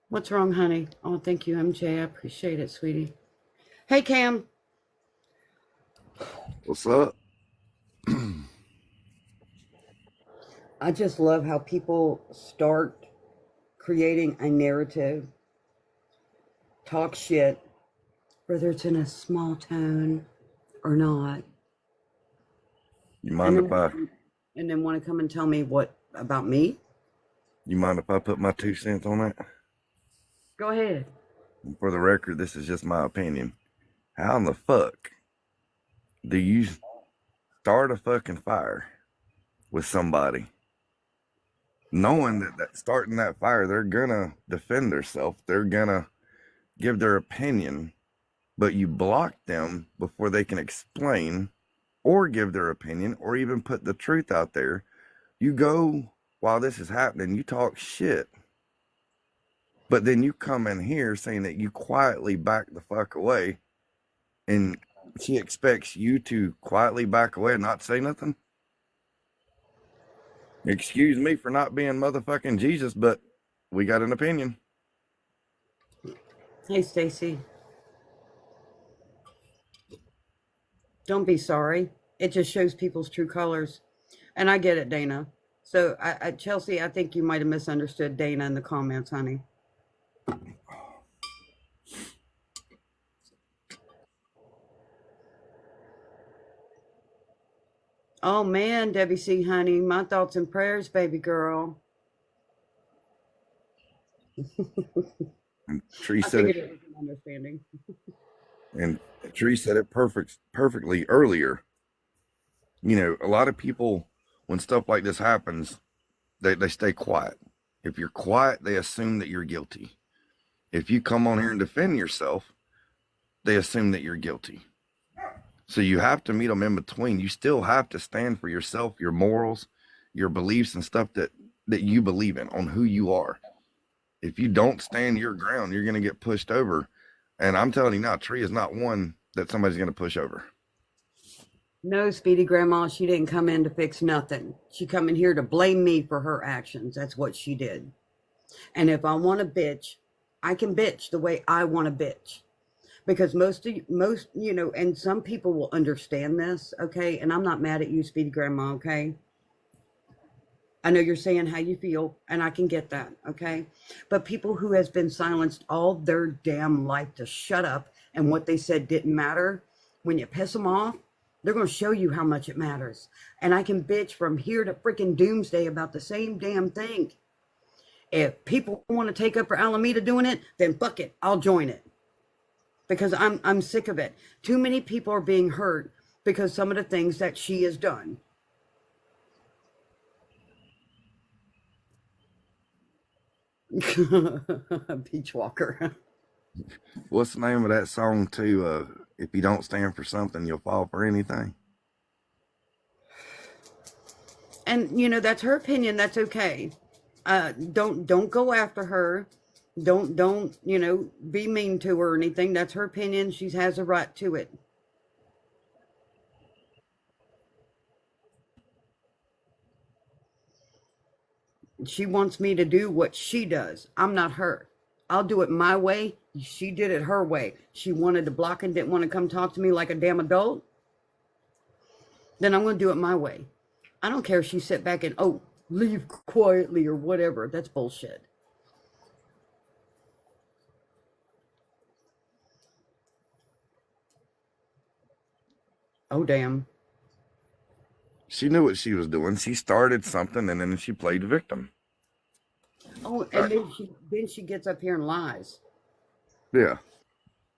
What's wrong, honey? Oh, thank you, MJ. I appreciate it, sweetie. Hey, Cam. What's up? I just love how people start creating a narrative, talk shit, whether it's in a small tone or not. You mind if I And then want to come and tell me what about me? you mind if I put my 2 cents on that? Go ahead. For the record, this is just my opinion. How in the fuck do you start a fucking fire with somebody knowing that starting that fire, they're gonna defend themselves, they're gonna give their opinion, but you block them before they can explain or give their opinion or even put the truth out there? You go while this is happening, you talk shit, but then you come in here saying that you quietly back the fuck away, and she expects you to quietly back away and not say nothing? Excuse me for not being motherfucking Jesus, but we got an opinion. Hey, Stacy. Don't be sorry. It just shows people's true colors. And I get it, Dana. So, Chelsea, I think you might have misunderstood Dana in the comments, honey. Oh, man, Debbie C., honey. My thoughts and prayers, baby girl. And Tree I said figured it, it was an understanding. and Tree said it perfectly earlier. You know, a lot of people, when stuff like this happens, they stay quiet. If you're quiet, they assume that you're guilty. If you come on here and defend yourself, they assume that you're guilty. So you have to meet them in between. You still have to stand for yourself, your morals, your beliefs, and stuff that you believe in, on who you are. If you don't stand your ground, you're going to get pushed over. And I'm telling you now, Tree is not one that somebody's going to push over. No, Speedy Grandma, she didn't come in to fix nothing. She come in here to blame me for her actions. That's what she did. And if I want to bitch, I can bitch the way I want to bitch. Because most, you know, and some people will understand this, okay? And I'm not mad at you, Speedy Grandma, okay? I know you're saying how you feel, and I can get that, okay? But people who has been silenced all their damn life to shut up and what they said didn't matter, when you piss them off, they're going to show you how much it matters. And I can bitch from here to freaking doomsday about the same damn thing. If people want to take up for Alameda doing it, then fuck it, I'll join it. Because I'm sick of it. Too many people are being hurt because some of the things that she has done. Beach walker. What's the name of that song too? If you don't stand for something, you'll fall for anything. And you know, that's her opinion. That's okay. Don't go after her. Don't you know, be mean to her or anything. That's her opinion. She has a right to it. She wants me to do what she does. I'm not her. I'll do it my way. She did it her way. She wanted to block and didn't want to come talk to me like a damn adult. Then I'm going to do it my way. I don't care if she sit back and, oh, leave quietly or whatever. That's bullshit. Oh, damn. She knew what she was doing. She started something and then she played victim. Oh, and then she gets up here and lies. Yeah.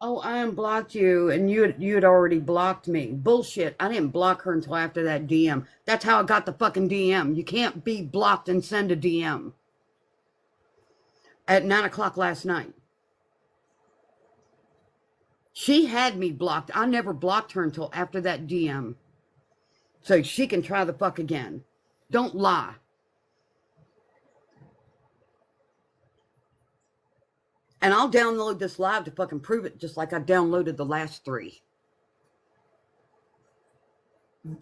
Oh, I unblocked you, and you had already blocked me. Bullshit. I didn't block her until after that DM. That's how I got the fucking DM. You can't be blocked and send a DM. At 9 o'clock last night. She had me blocked. I never blocked her until after that DM. So she can try the fuck again. Don't lie. And I'll download this live to fucking prove it, just like I downloaded the last 3.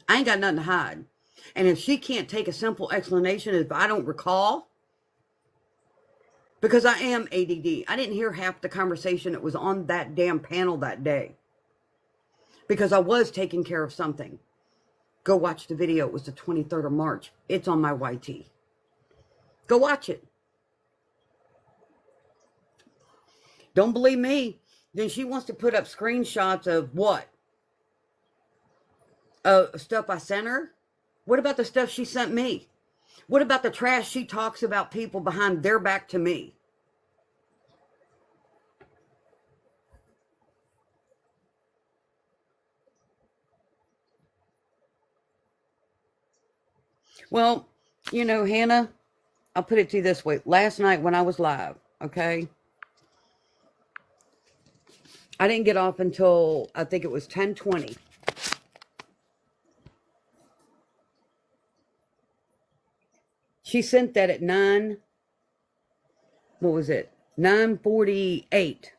I ain't got nothing to hide. And if she can't take a simple explanation, if I don't recall, because I am ADD, I didn't hear half the conversation that was on that damn panel that day. Because I was taking care of something. Go watch the video. It was the 23rd of March. It's on my YT. Go watch it. Don't believe me? Then she wants to put up screenshots of what? Stuff I sent her? What about the stuff she sent me? What about the trash she talks about people behind their back to me? Well, you know, Hannah, I'll put it to you this way. Last night when I was live, okay? I didn't get off until, I think it was 10:20. She sent that at 9:48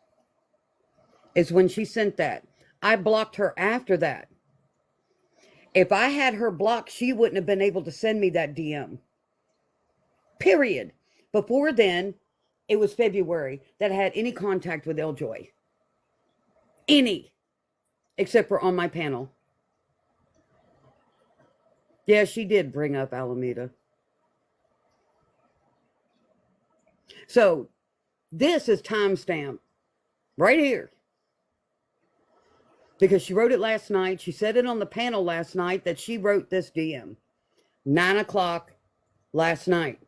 is when she sent that. I blocked her after that. If I had her blocked, she wouldn't have been able to send me that DM. Period. Before then, it was February that I had any contact with Ljoy. Any. Except for on my panel. Yeah, she did bring up Alameda. So, this is timestamp right here. Because she wrote it last night. She said it on the panel last night that she wrote this DM. 9 o'clock last night.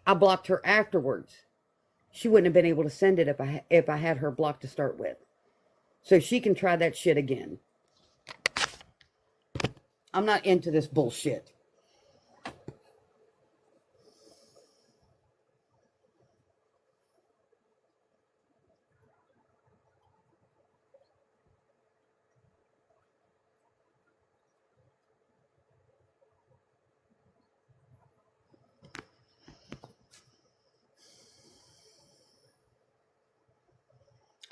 I blocked her afterwards. She wouldn't have been able to send it if I had her blocked to start with. So she can try that shit again. I'm not into this bullshit.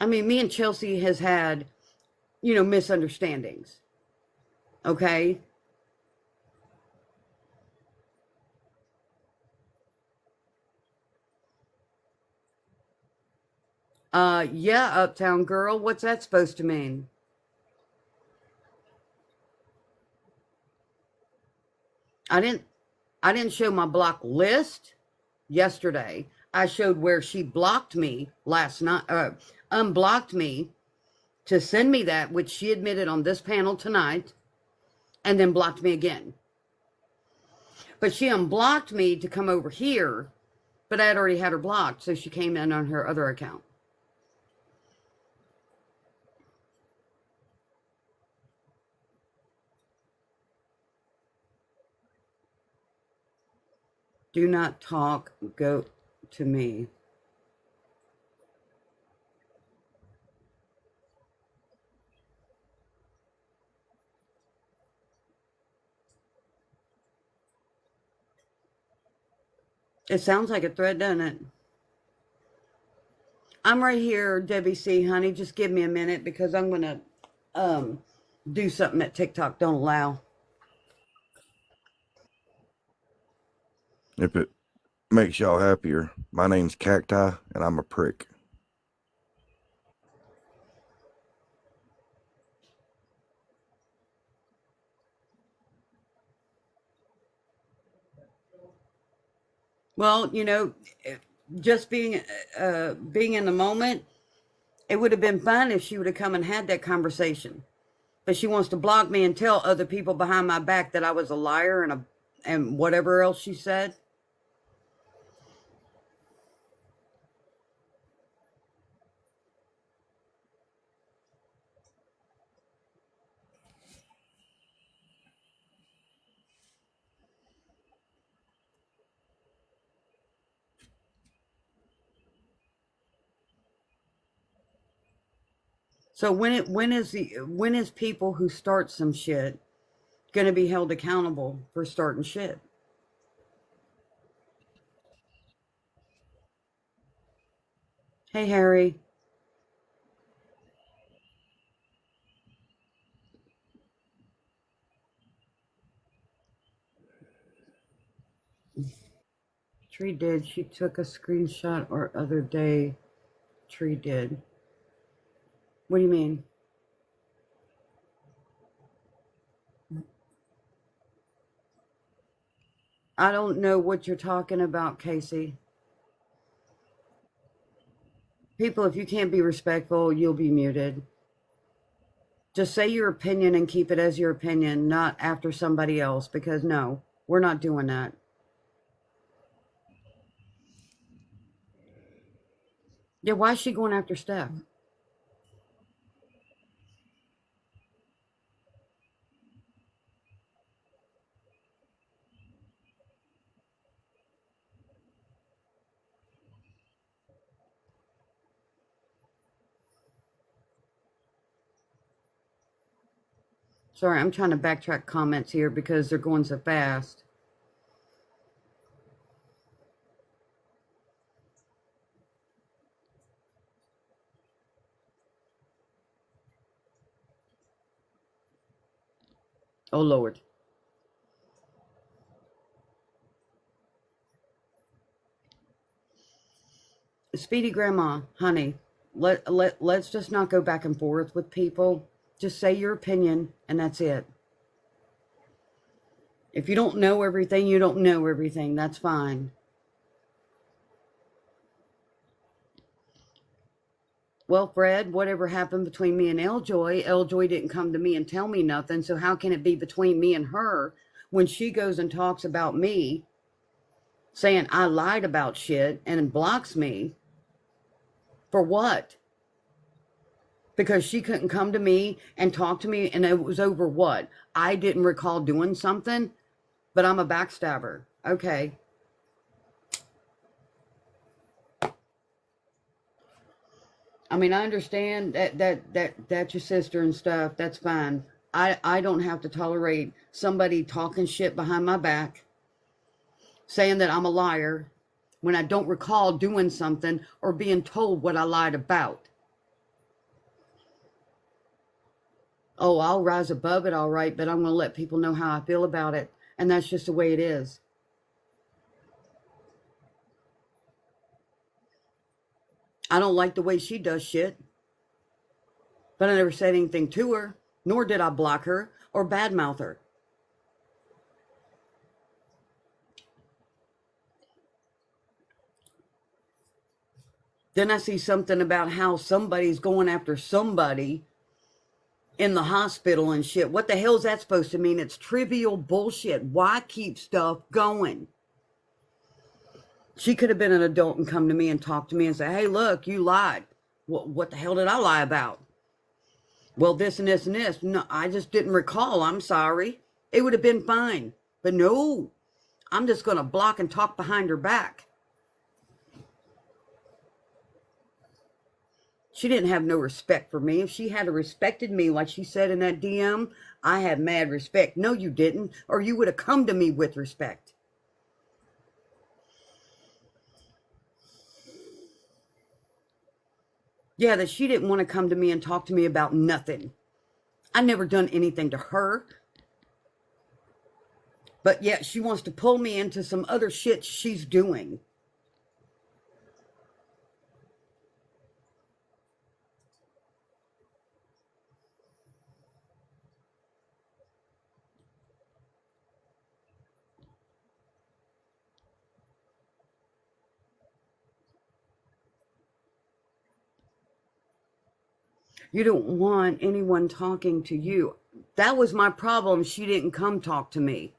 I mean, me and Chelsea has had, you know, misunderstandings. Okay? Yeah, Uptown Girl. What's that supposed to mean? I didn't show my block list yesterday. I showed where she blocked me last night, unblocked me to send me that, which she admitted on this panel tonight, and then blocked me again. But she unblocked me to come over here, but I had already had her blocked, so she came in on her other account. Do not talk, go to me. It sounds like a threat, doesn't it? I'm right here, Debbie C, honey. Just give me a minute because I'm going to do something that TikTok don't allow. If it makes y'all happier, my name's Cacti and I'm a prick. Well, you know, just being in the moment, it would have been fun if she would have come and had that conversation. But she wants to block me and tell other people behind my back that I was a liar and whatever else she said. So when is people who start some shit going to be held accountable for starting shit? Hey, Harry. Tree did. She took a screenshot or other day. Tree did. What do you mean? I don't know what you're talking about, Casey. People, if you can't be respectful, you'll be muted. Just say your opinion and keep it as your opinion, not after somebody else, because no, we're not doing that. Yeah, why is she going after Steph? Sorry, I'm trying to backtrack comments here because they're going so fast. Oh, Lord. Speedy Grandma, honey, let's just not go back and forth with people. Just say your opinion, and that's it. If you don't know everything, you don't know everything. That's fine. Well, Fred, whatever happened between me and Ljoy didn't come to me and tell me nothing. So how can it be between me and her when she goes and talks about me, saying I lied about shit and blocks me? For what? Because she couldn't come to me and talk to me, and it was over what? I didn't recall doing something, but I'm a backstabber. Okay. I mean, I understand that's your sister and stuff. That's fine. I don't have to tolerate somebody talking shit behind my back, saying that I'm a liar when I don't recall doing something or being told what I lied about. Oh, I'll rise above it, all right, but I'm going to let people know how I feel about it. And that's just the way it is. I don't like the way she does shit, but I never said anything to her, nor did I block her or badmouth her. Then I see something about how somebody's going after somebody in the hospital and shit. What the hell's that supposed to mean? It's trivial bullshit. Why keep stuff going? She could have been an adult and come to me and talk to me and say, hey, look, you lied. What the hell did I lie about? Well, this and this and this. No, I just didn't recall. I'm sorry. It would have been fine. But no, I'm just going to block and talk behind her back. She didn't have no respect for me. If she had respected me like she said in that DM, I had mad respect. No, you didn't. Or you would have come to me with respect. Yeah, that she didn't want to come to me and talk to me about nothing. I never done anything to her. But yet she wants to pull me into some other shit she's doing. You don't want anyone talking to you. That was my problem. She didn't come talk to me.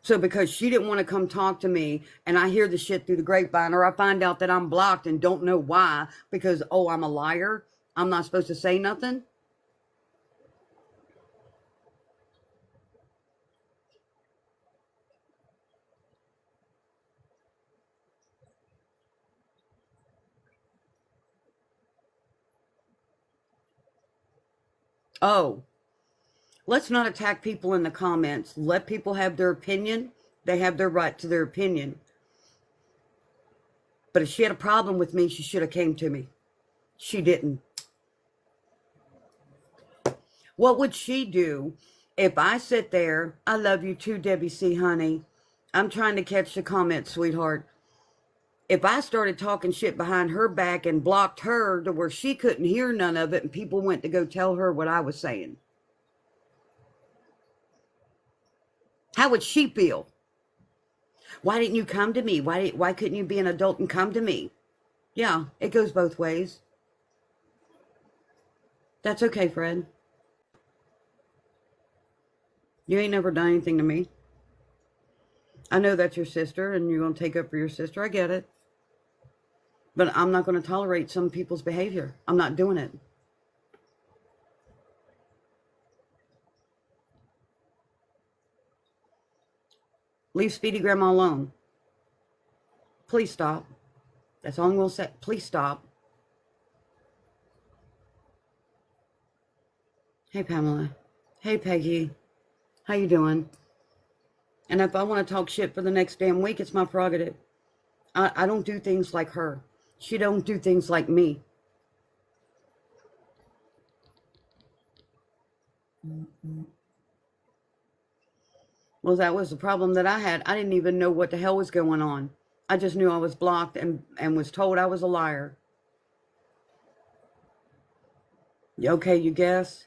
So because she didn't want to come talk to me and I hear the shit through the grapevine, or I find out that I'm blocked and don't know why because, oh, I'm a liar, I'm not supposed to say nothing. Oh, let's not attack people in the comments. Let people have their opinion. They have their right to their opinion. But if she had a problem with me, she should have came to me. She didn't. What would she do if I sit there? I love you too, Debbie C, honey. I'm trying to catch the comments, sweetheart. If I started talking shit behind her back and blocked her to where she couldn't hear none of it and people went to go tell her what I was saying, how would she feel? Why didn't you come to me? Why couldn't you be an adult and come to me? Yeah, it goes both ways. That's okay, Fred. You ain't never done anything to me. I know that's your sister and you're going to take up for your sister. I get it. But I'm not going to tolerate some people's behavior. I'm not doing it. Leave Speedy Grandma alone. Please stop. That's all I'm going to say. Please stop. Hey, Pamela. Hey, Peggy. How you doing? And if I want to talk shit for the next damn week, it's my prerogative. I don't do things like her. She don't do things like me. Well, that was the problem that I had. I didn't even know what the hell was going on. I just knew I was blocked and was told I was a liar. Okay, you guess?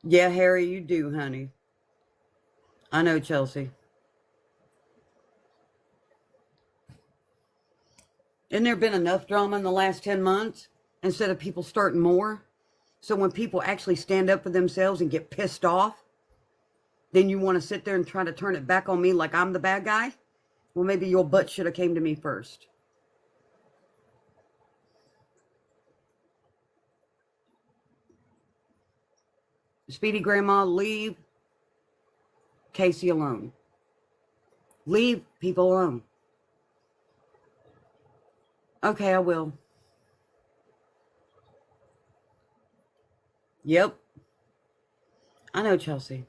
Yeah, Harry, you do, honey. I know, Chelsea. Isn't there been enough drama in the last 10 months instead of people starting more? So when people actually stand up for themselves and get pissed off, then you want to sit there and try to turn it back on me like I'm the bad guy? Well, maybe your butt should have came to me first. Speedy Grandma, leave Casey alone. Leave people alone. Okay, I will. Yep. I know, Chelsea.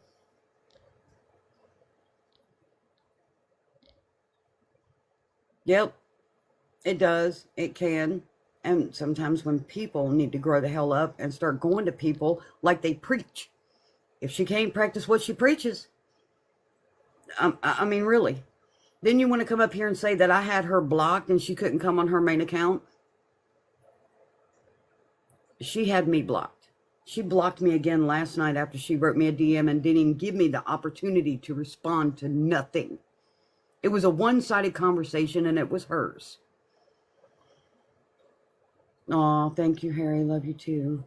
Yep. It does. It can. And sometimes when people need to grow the hell up and start going to people like they preach. If she can't practice what she preaches, I mean, really. Then you want to come up here and say that I had her blocked and she couldn't come on her main account? She had me blocked. She blocked me again last night after she wrote me a DM and didn't even give me the opportunity to respond to nothing. It was a one-sided conversation and it was hers. Oh, thank you, Harry. Love you too.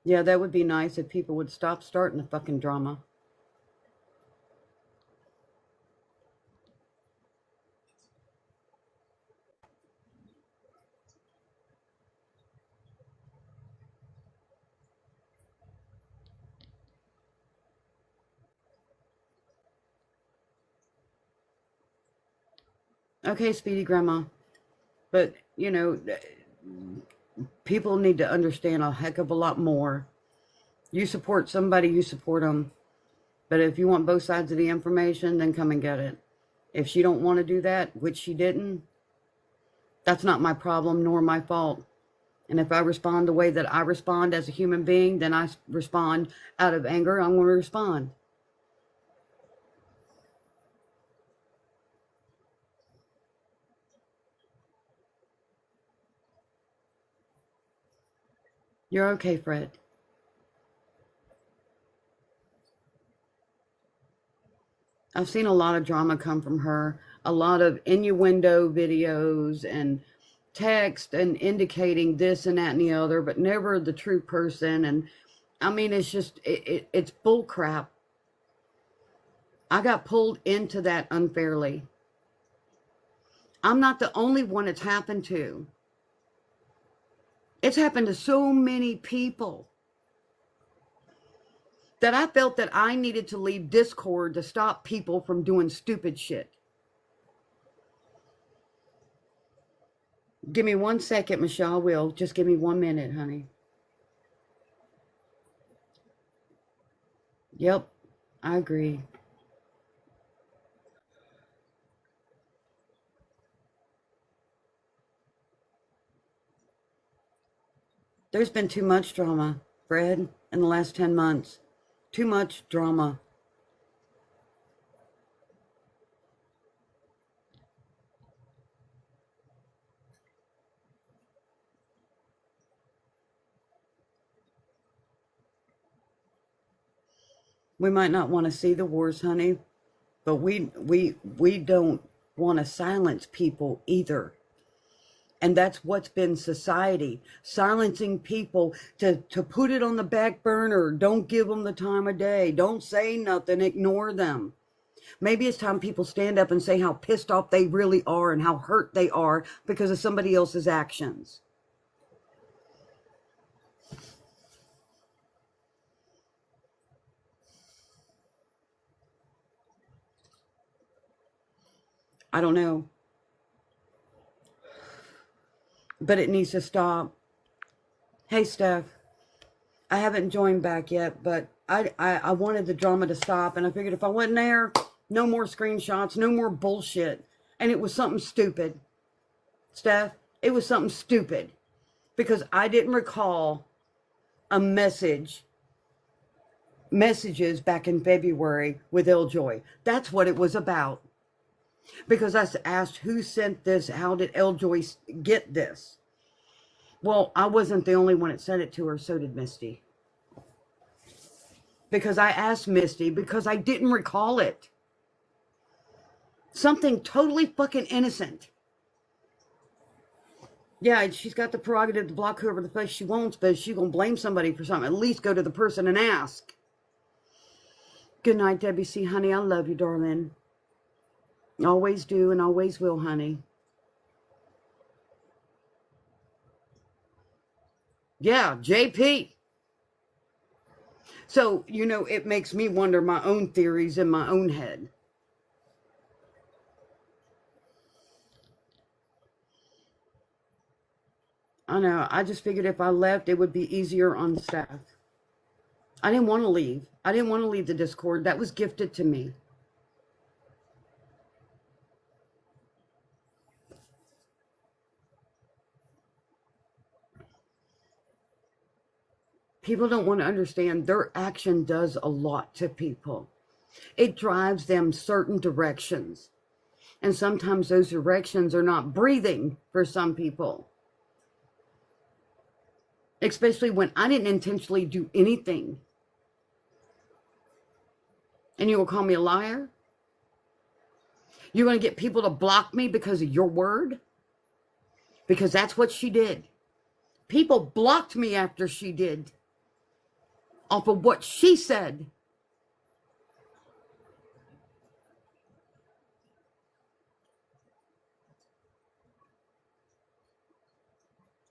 Yeah, that would be nice if people would stop starting the fucking drama. Okay, Speedy Grandma. But, people need to understand a heck of a lot more. You support somebody, you support them. But if you want both sides of the information, then come and get it. If she don't want to do that, which she didn't, that's not my problem nor my fault. And if I respond the way that I respond as a human being, then I respond out of anger. I'm going to respond. You're okay, Fred. I've seen a lot of drama come from her, a lot of innuendo videos and text and indicating this and that and the other, but never the true person. And I mean, it's just, it's bull crap. I got pulled into that unfairly. I'm not the only one it's happened to. It's happened to so many people that I felt that I needed to leave Discord to stop people from doing stupid shit. Give me 1 second, Michelle. Will just give me 1 minute, honey. Yep, I agree. There's been too much drama, Fred, in the last 10 months. Too much drama. We might not want to see the wars, honey, but we don't want to silence people either. And that's what's been society, silencing people to put it on the back burner. Don't give them the time of day. Don't say nothing. Ignore them. Maybe it's time people stand up and say how pissed off they really are and how hurt they are because of somebody else's actions. I don't know. But it needs to stop. Hey, Steph. I haven't joined back yet, but I wanted the drama to stop, and I figured if I wasn't there, no more screenshots, no more bullshit. And it was something stupid. Steph, it was something stupid. Because I didn't recall a messages back in February with Ljoy. That's what it was about. Because I asked who sent this, how did Ljoy get this? Well, I wasn't the only one that sent it to her, so did Misty. Because I asked Misty because I didn't recall it. Something totally fucking innocent. Yeah, she's got the prerogative to block whoever the fuck she wants, but if she's going to blame somebody for something, at least go to the person and ask. Good night, Debbie C. Honey, I love you, darling. Always do and always will, honey. Yeah, JP. So, it makes me wonder my own theories in my own head. I know. I just figured if I left, it would be easier on staff. I didn't want to leave. I didn't want to leave the Discord. That was gifted to me. People don't want to understand their action does a lot to people. It drives them certain directions. And sometimes those directions are not breathing for some people. Especially when I didn't intentionally do anything. And you will call me a liar? You're going to get people to block me because of your word? Because that's what she did. People blocked me after she did, off of what she said.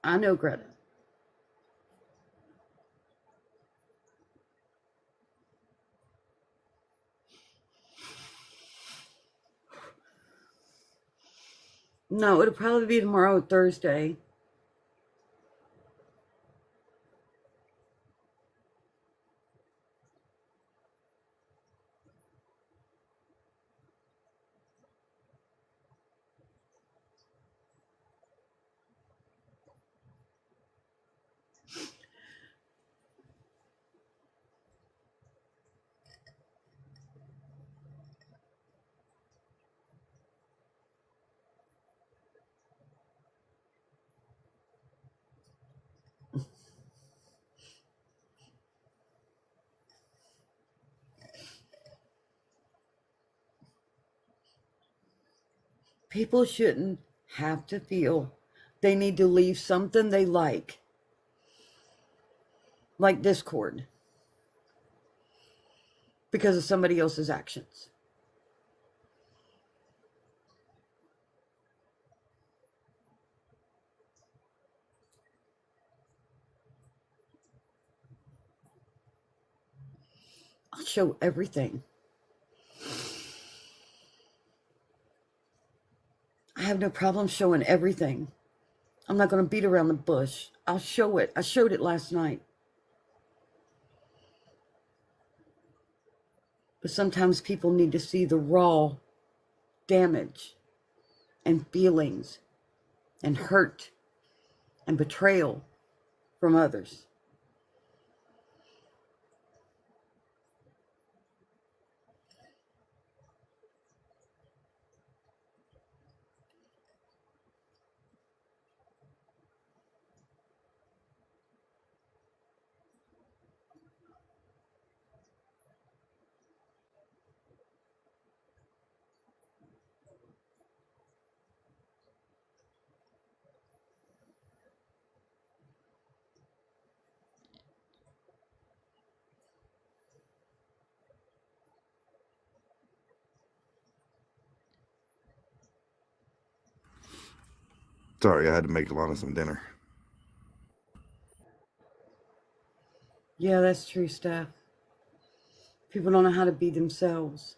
I know, Greta. No, it'll probably be tomorrow, Thursday. People shouldn't have to feel they need to leave something they like Discord, because of somebody else's actions. I'll show everything. I have no problem showing everything. I'm not going to beat around the bush. I'll show it. I showed it last night. But sometimes people need to see the raw damage and feelings and hurt and betrayal from others. Sorry, I had to make Alana some dinner. Yeah, that's true, Steph. People don't know how to be themselves.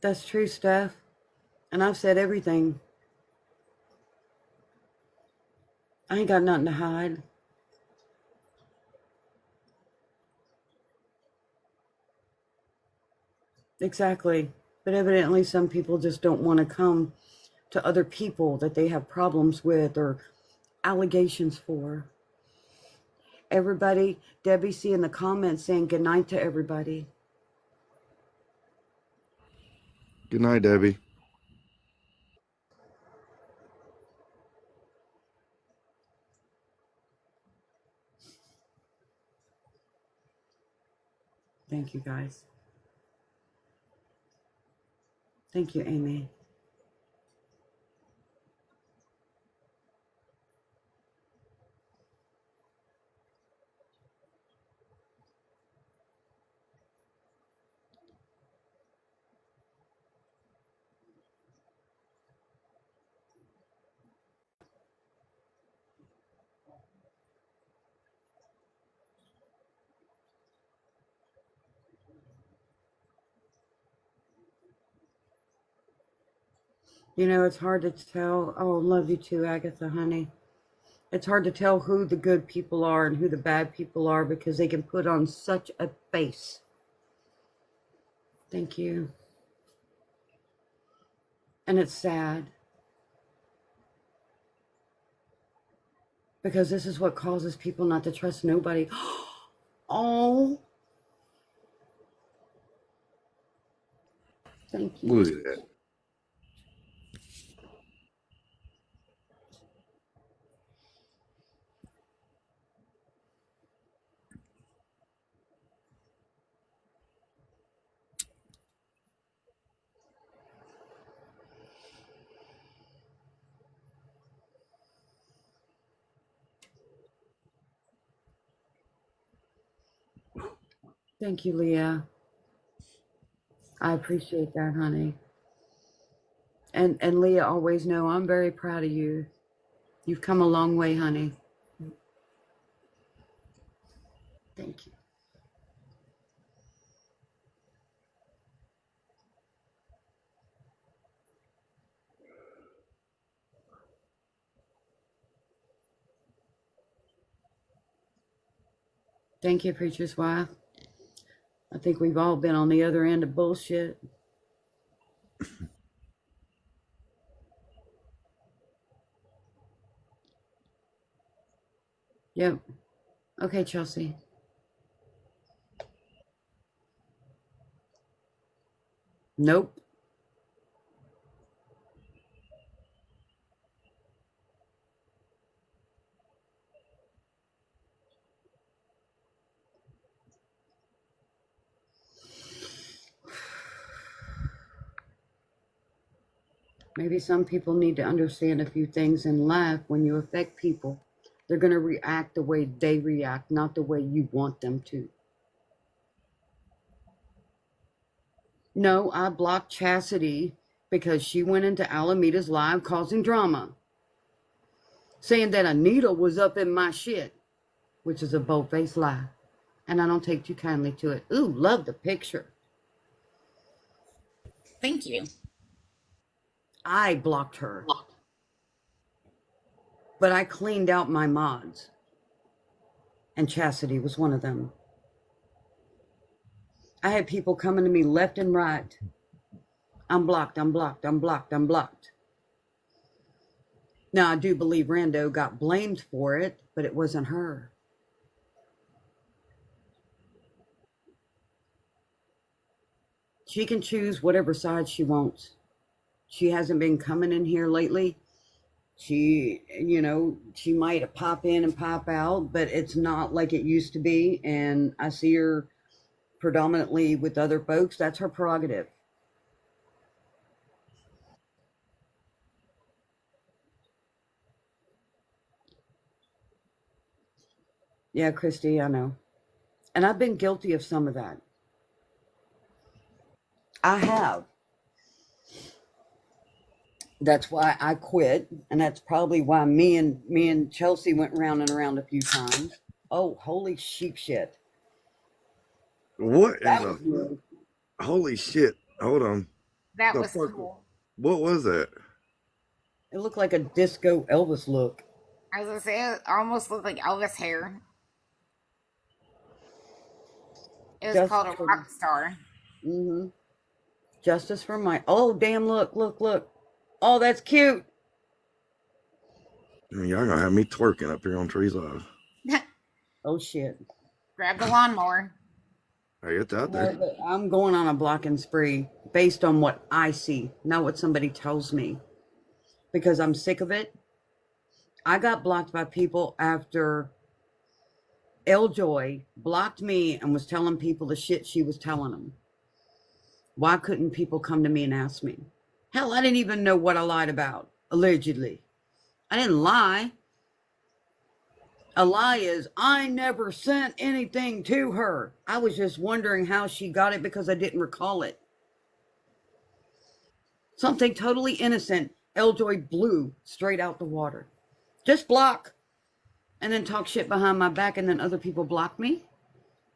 That's true, Steph. And I've said everything. I ain't got nothing to hide. Exactly. But evidently some people just don't want to come to other people that they have problems with or allegations for. Everybody, Debbie C in the comments saying good night to everybody. Good night, Debbie. Thank you, guys. Thank you, Amy. You know, it's hard to tell. Oh, love you too, Agatha, honey. It's hard to tell who the good people are and who the bad people are because they can put on such a face. Thank you. And it's sad because this is what causes people not to trust nobody. Oh, thank you. Look at that. Thank you, Leah. I appreciate that, honey. And Leah, always know I'm very proud of you. You've come a long way, honey. Thank you. Thank you, preacher's wife. I think we've all been on the other end of bullshit. Yep. Okay, Chelsea. Nope. Maybe some people need to understand a few things in life. When you affect people, they're going to react the way they react, not the way you want them to. No, I blocked Chastity because she went into Alameda's live causing drama, saying that a needle was up in my shit, which is a bold-faced lie. And I don't take too kindly to it. Ooh, love the picture. Thank you. I blocked her, but I cleaned out my mods, and Chastity was one of them. I had people coming to me left and right. I'm blocked, I'm blocked, I'm blocked, I'm blocked. Now, I do believe Rando got blamed for it, but it wasn't her. She can choose whatever side she wants. She hasn't been coming in here lately. She, she might pop in and pop out, but it's not like it used to be. And I see her predominantly with other folks. That's her prerogative. Yeah, Christy, I know. And I've been guilty of some of that. I have. That's why I quit, and that's probably why me and Chelsea went round and around a few times. Oh, holy sheep shit! What in That was new. the holy shit? Hold on. That The was fuck? cool. What was that? It looked like a disco Elvis look. I was gonna say it almost looked like Elvis hair. It was called Justice a for rock star. mm-hmm. Justice for my. Oh damn! Look! Oh, that's cute. I mean, y'all gonna have me twerking up here on Trees Live. Oh shit! Grab the lawnmower. Hey, it's out No, there. but I'm going on a blocking spree based on what I see, not what somebody tells me, because I'm sick of it. I got blocked by people after Ljoy blocked me and was telling people the shit she was telling them. Why couldn't people come to me and ask me? Hell, I didn't even know what I lied about, allegedly. I didn't lie. A lie is, I never sent anything to her. I was just wondering how she got it because I didn't recall it. Something totally innocent, Ljoy blew straight out the water. Just block. And then talk shit behind my back, and then other people block me.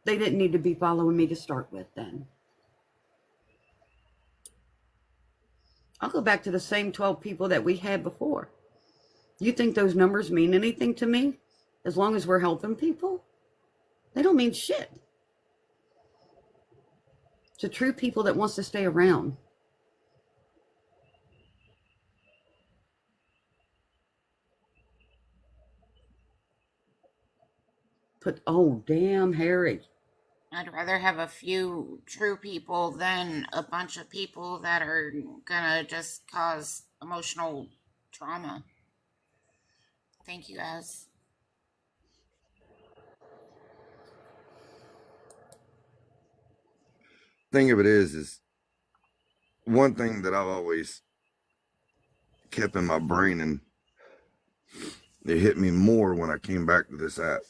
They didn't need to be following me to start with then. I'll go back to the same 12 people that we had before. You think those numbers mean anything to me? As long as we're helping people? They don't mean shit. To true people that wants to stay around. Oh, damn, Harry. I'd rather have a few true people than a bunch of people that are gonna just cause emotional trauma. Thank you, guys. Thing of it is one thing that I've always kept in my brain, and it hit me more when I came back to this app.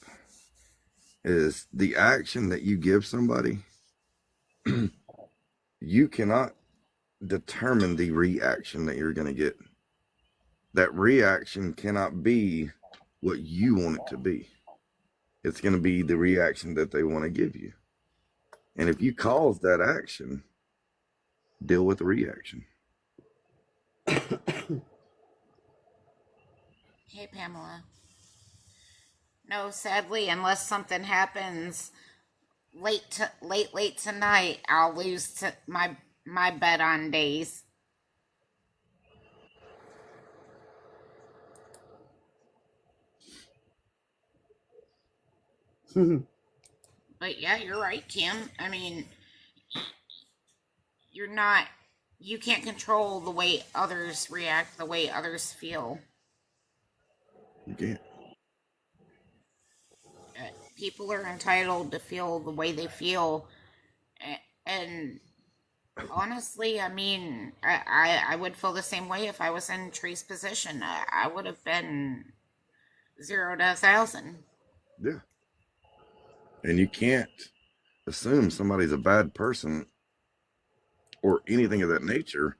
is the action that you give somebody, you cannot determine the reaction that you're going to get. That reaction cannot be what you want it to be. It's going to be the reaction that they want to give you. And if you cause that action, deal with the reaction. Hey, Pamela. No, sadly, unless something happens late tonight, I'll lose to my bet on days. But yeah, you're right, Kim. I mean, you're not. You can't control the way others react, the way others feel. You can't. People are entitled to feel the way they feel, and honestly, I mean, I would feel the same way if I was in Tree's position. I would have been 0 to 1,000. Yeah. And you can't assume somebody's a bad person or anything of that nature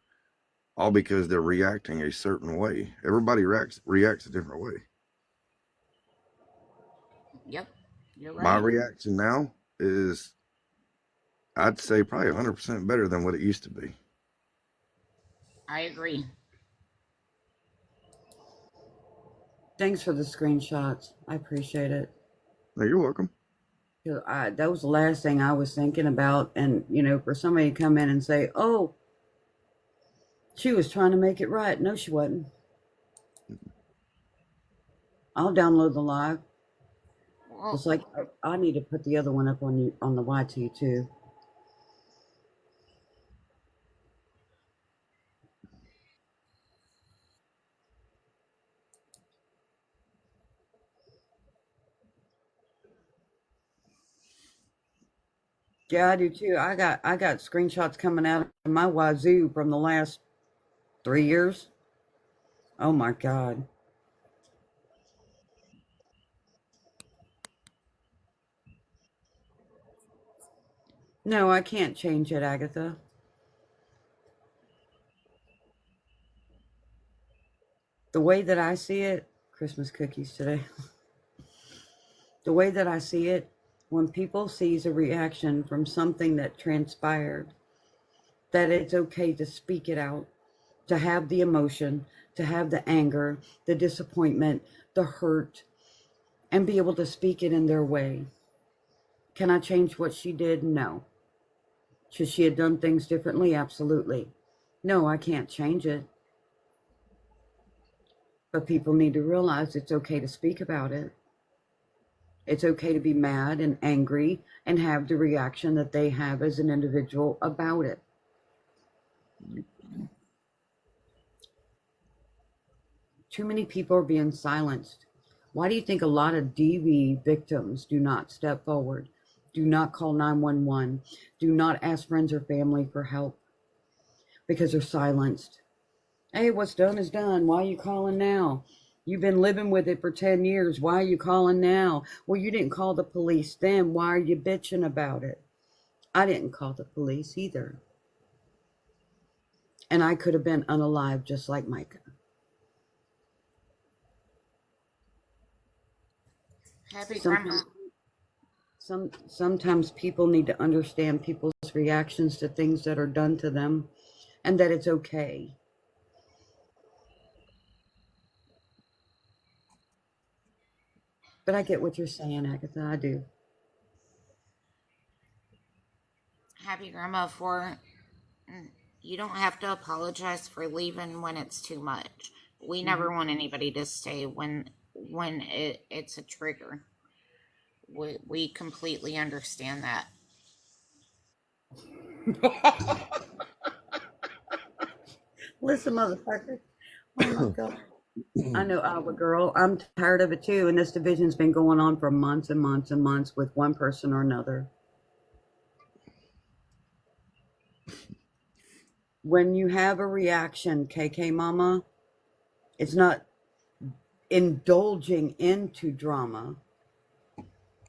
all because they're reacting a certain way. Everybody reacts a different way. Yep, you're right. My reaction now is, I'd say, probably 100% better than what it used to be. I agree. Thanks for the screenshots. I appreciate it. No, you're welcome. That was the last thing I was thinking about. And, for somebody to come in and say, oh, she was trying to make it right. No, she wasn't. I'll download the live. Well, It's like I need to put the other one up on the YT too. Yeah, I do too. I got screenshots coming out of my wazoo from the last 3 years. Oh my God. No, I can't change it, Agatha. The way that I see it, Christmas cookies today. The way that I see it, when people sees a reaction from something that transpired, that it's okay to speak it out, to have the emotion, to have the anger, the disappointment, the hurt, and be able to speak it in their way. Can I change what she did? No. Should she have done things differently? Absolutely. No, I can't change it. But people need to realize it's okay to speak about it. It's okay to be mad and angry and have the reaction that they have as an individual about it. Too many people are being silenced. Why do you think a lot of DV victims do not step forward, do not call 911, do not ask friends or family for help? Because they're silenced. Hey, what's done is done. Why are you calling now? You've been living with it for 10 years. Why are you calling now? Well, you didn't call the police then. Why are you bitching about it? I didn't call the police either. And I could have been unalive just like Micah. happy grandma. Sometimes people need to understand people's reactions to things that are done to them and that it's okay. But I get what you're saying, Agatha. I do. Happy grandma for you don't have to apologize for leaving when it's too much. We never want anybody to stay when it's a trigger. We completely understand that. Listen, motherfucker. Oh my God. I know, Alba girl. I'm tired of it too. And this division's been going on for months and months and months with one person or another. When you have a reaction, KK Mama, it's not indulging into drama.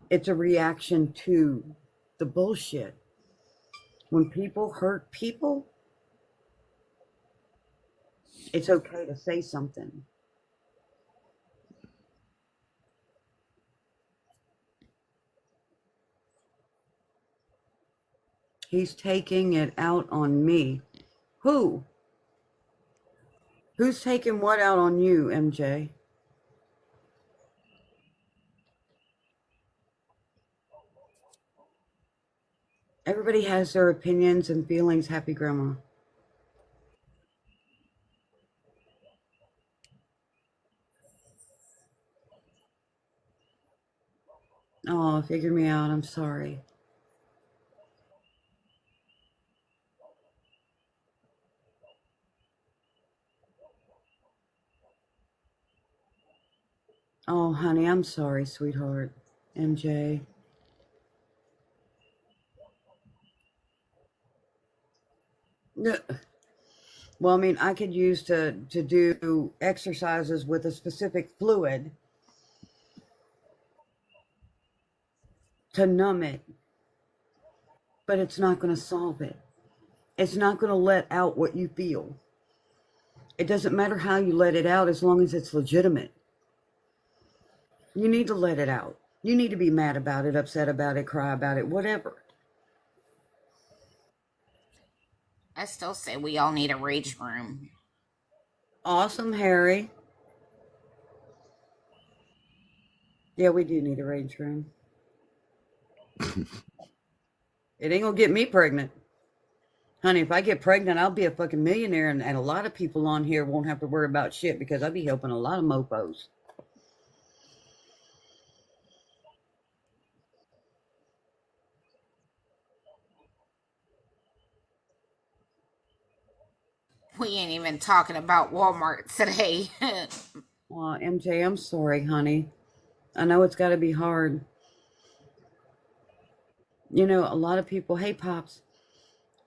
It's a reaction to the bullshit. When people hurt people, it's okay to say something. He's taking it out on me. Who? Who's taking what out on you, MJ? Everybody has their opinions and feelings, Happy Grandma. Oh, figure me out. I'm sorry. Oh, honey, I'm sorry, sweetheart. MJ. No. Well, I mean, I could use to do exercises with a specific fluid to numb it, but it's not going to solve it. It's not going to let out what you feel. It doesn't matter how you let it out as long as it's legitimate. You need to let it out. You need to be mad about it, upset about it, cry about it, whatever. I still say we all need a rage room. Awesome, Harry. Yeah, we do need a rage room. It ain't gonna get me pregnant. Honey, if I get pregnant, I'll be a fucking millionaire, and a lot of people on here won't have to worry about shit because I'll be helping a lot of mofos. We ain't even talking about Walmart today. Well, MJ, I'm sorry, honey. I know it's got to be hard. You know, a lot of people, hey, Pops,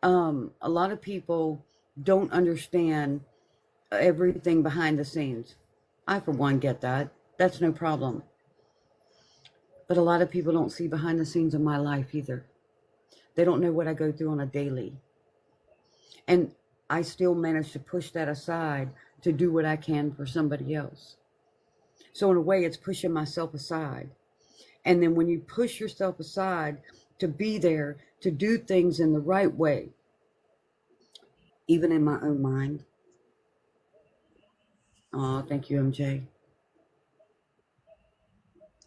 a lot of people don't understand everything behind the scenes. I, for one, get that. That's no problem. But a lot of people don't see behind the scenes of my life either. They don't know what I go through on a daily. And I still manage to push that aside to do what I can for somebody else. So, in a way, it's pushing myself aside. And then when you push yourself aside to be there, to do things in the right way, even in my own mind. Oh, thank you, MJ.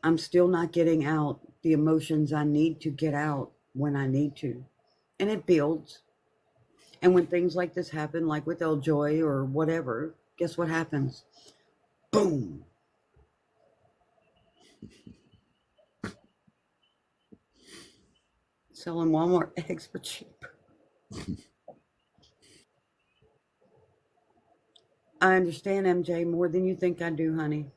I'm still not getting out the emotions I need to get out when I need to. And it builds. And when things like this happen, like with Ljoy or whatever, guess what happens? Boom. Selling Walmart eggs for cheap. I understand, MJ, more than you think I do, honey.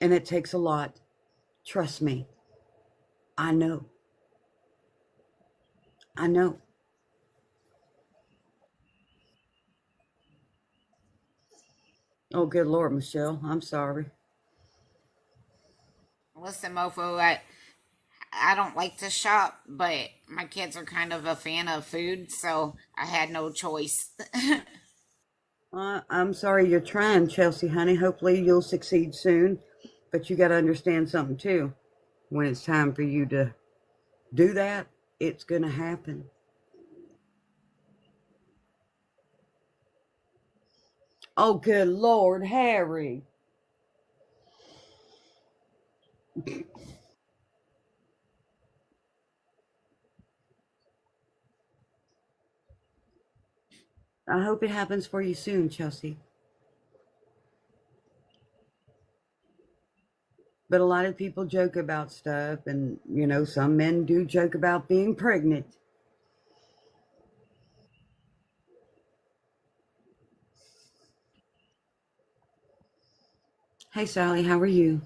And it takes a lot. Trust me. I know. I know. Oh, good Lord, Michelle. I'm sorry. Listen, mofo, I don't like to shop, but my kids are kind of a fan of food, so I had no choice. I'm sorry you're trying, Chelsea, honey. Hopefully you'll succeed soon. But you got to understand something, too. When it's time for you to do that, it's going to happen. Oh, good Lord, Harry. I hope it happens for you soon, Chelsea. But a lot of people joke about stuff, and, you know, some men do joke about being pregnant. Hey, Sally, how are you?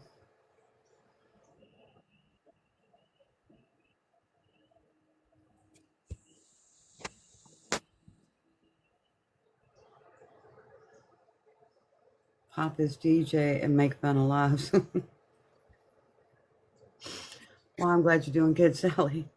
pop his DJ and make fun of lives. Well, I'm glad you're doing good, Sally.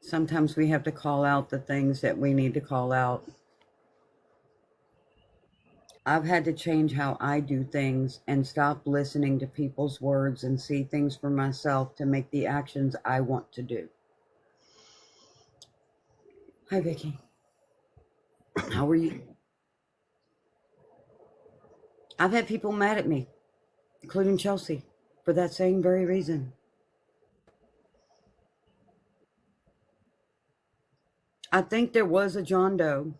Sometimes we have to call out the things that we need to call out. I've had to change how I do things and stop listening to people's words and see things for myself to make the actions I want to do. Hi, Vicky. How are you? I've had people mad at me, including Chelsea, for that same very reason. I think there was a John Doe.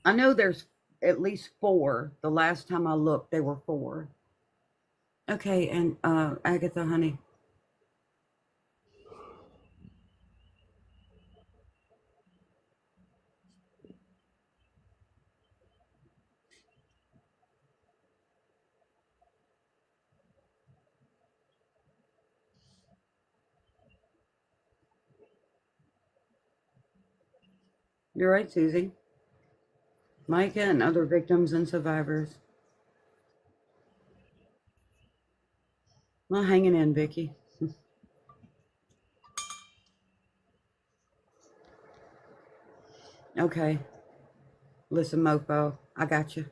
I know there's at least 4. The last time I looked, there were 4. Okay, and Agatha, honey. You're right, Susie. Micah and other victims and survivors. Well, hanging in, Vicky. Okay. Listen, Mofo, I got you.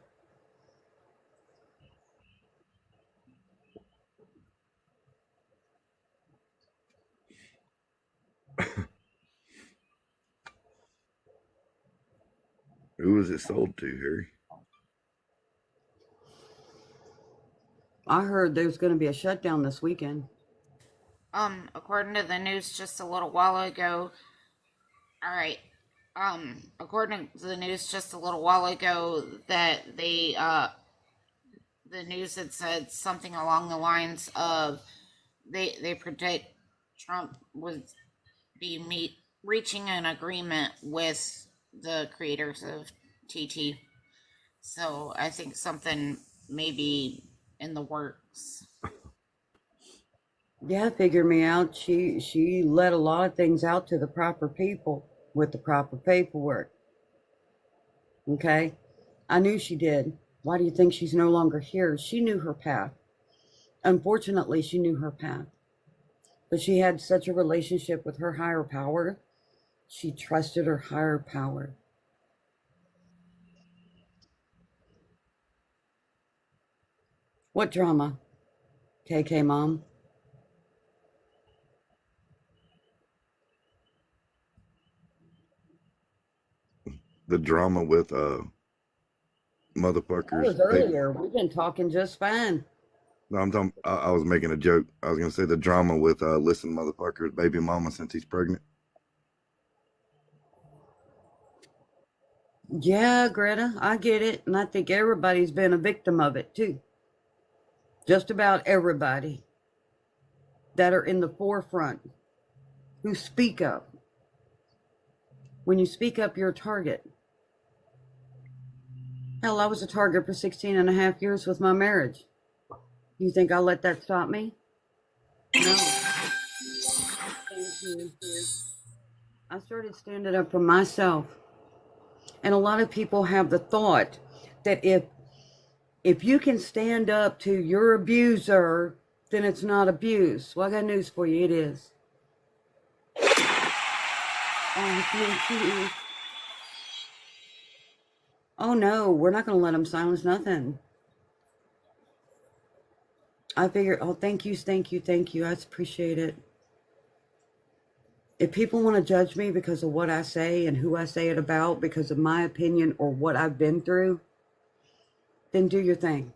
Who was it sold to, Harry? I heard there's going to be a shutdown this weekend. According to the news just a little while ago, all right. According to the news just a little while ago, that the news had said something along the lines of they predict Trump would be reaching an agreement with the creators of TT. So I think something may be in the works. Yeah, figure me out. She let a lot of things out to the proper people with the proper paperwork. Okay? I knew she did. Why do you think she's no longer here? She knew her path. Unfortunately, she knew her path. But she had such a relationship with her higher power. She trusted her higher power. What drama? KK Mom? The drama with That motherfuckers. was earlier. We've been talking just fine. No, I'm talking. I was making a joke. I was gonna say the drama with listen, motherfuckers, baby mama since he's pregnant. Yeah, Greta, I get it. And I think everybody's been a victim of it too. Just about everybody that are in the forefront who speak up. When you speak up, you're a target. Hell, I was a target for 16 and a half years with my marriage. You think I'll let that stop me? No. Thank you. I started standing up for myself. And a lot of people have the thought that if you can stand up to your abuser, then it's not abuse. Well, I got news for you. It is. Oh, thank you. Oh, no, we're not going to let them silence nothing. I figured, oh, thank you, thank you, thank you. I appreciate it. If people want to judge me because of what I say and who I say it about, because of my opinion or what I've been through, then do your thing.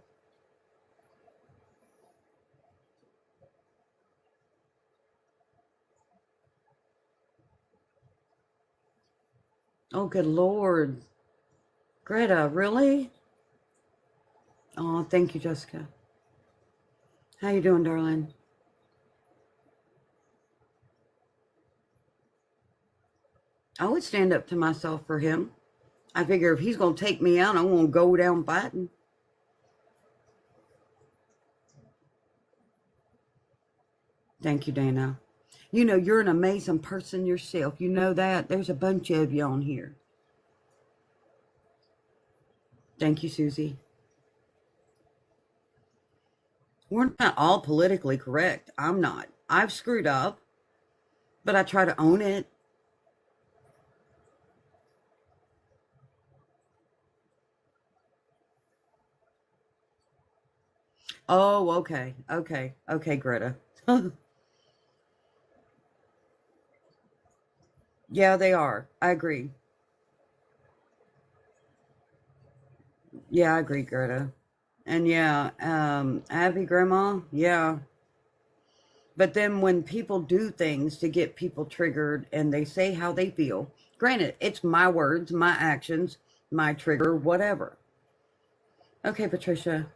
Oh, good Lord. Greta, really? Oh, thank you, Jessica. How you doing, darling? I would stand up to myself for him. I figure if he's going to take me out, I'm going to go down fighting. Thank you, Dana. You know, you're an amazing person yourself. You know that. There's a bunch of you on here. Thank you, Susie. We're not all politically correct. I'm not. I've screwed up, but I try to own it. Oh, okay. Okay. Okay, Greta. Yeah, they are. I agree. Yeah, I agree, Greta. And yeah, Abby, Grandma, yeah. But then when people do things to get people triggered and they say how they feel, granted, it's my words, my actions, my trigger, whatever. Okay, Patricia.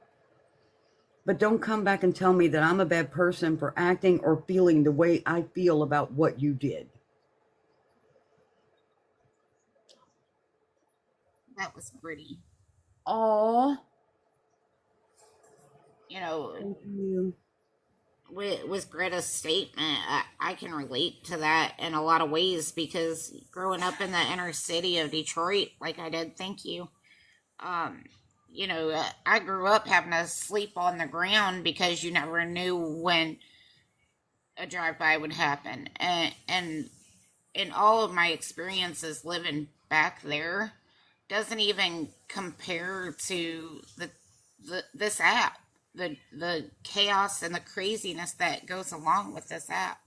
But don't come back and tell me that I'm a bad person for acting or feeling the way I feel about what you did. That was pretty. Oh, You know, thank you. with Greta's statement, I can relate to that in a lot of ways because growing up in the inner city of Detroit, like I did, thank you. Um, I grew up having to sleep on the ground because you never knew when a drive by would happen, and in all of my experiences living back there, doesn't even compare to this app, the chaos and the craziness that goes along with this app.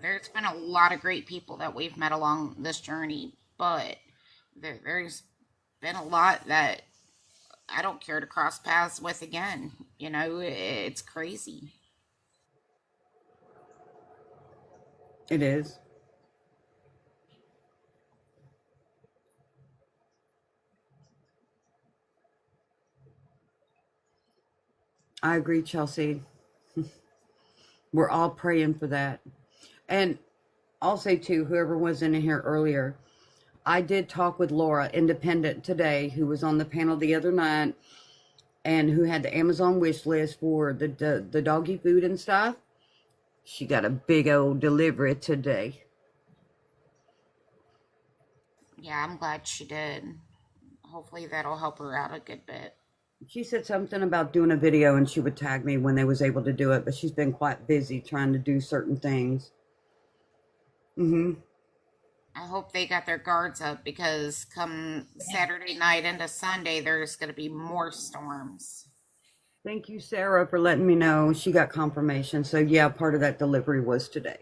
There's been a lot of great people that we've met along this journey, but there's been a lot that I don't care to cross paths with again. It's crazy. It is. I agree, Chelsea. We're all praying for that. And I'll say too, whoever was in here earlier, I did talk with Laura, independent today, who was on the panel the other night and who had the Amazon wish list for the doggy food and stuff. She got a big old delivery today. Yeah, I'm glad she did. Hopefully that'll help her out a good bit. She said something about doing a video and she would tag me when they was able to do it, but she's been quite busy trying to do certain things. Mm-hmm. I hope they got their guards up because come Saturday night into Sunday, there's going to be more storms. Thank you, Sarah, for letting me know. She got confirmation. So yeah, part of that delivery was today.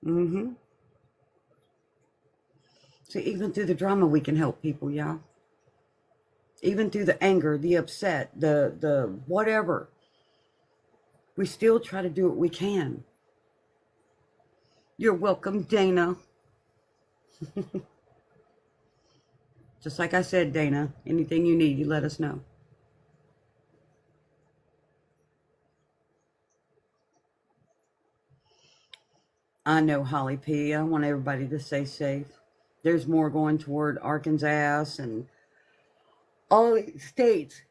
Mm-hmm. So even through the drama, we can help people, yeah. Even through the anger, the upset, the whatever, we still try to do what we can. You're welcome, Dana. Just like I said, Dana, anything you need, you let us know. I know, Holly P. I want everybody to stay safe. There's more going toward Arkansas and all the states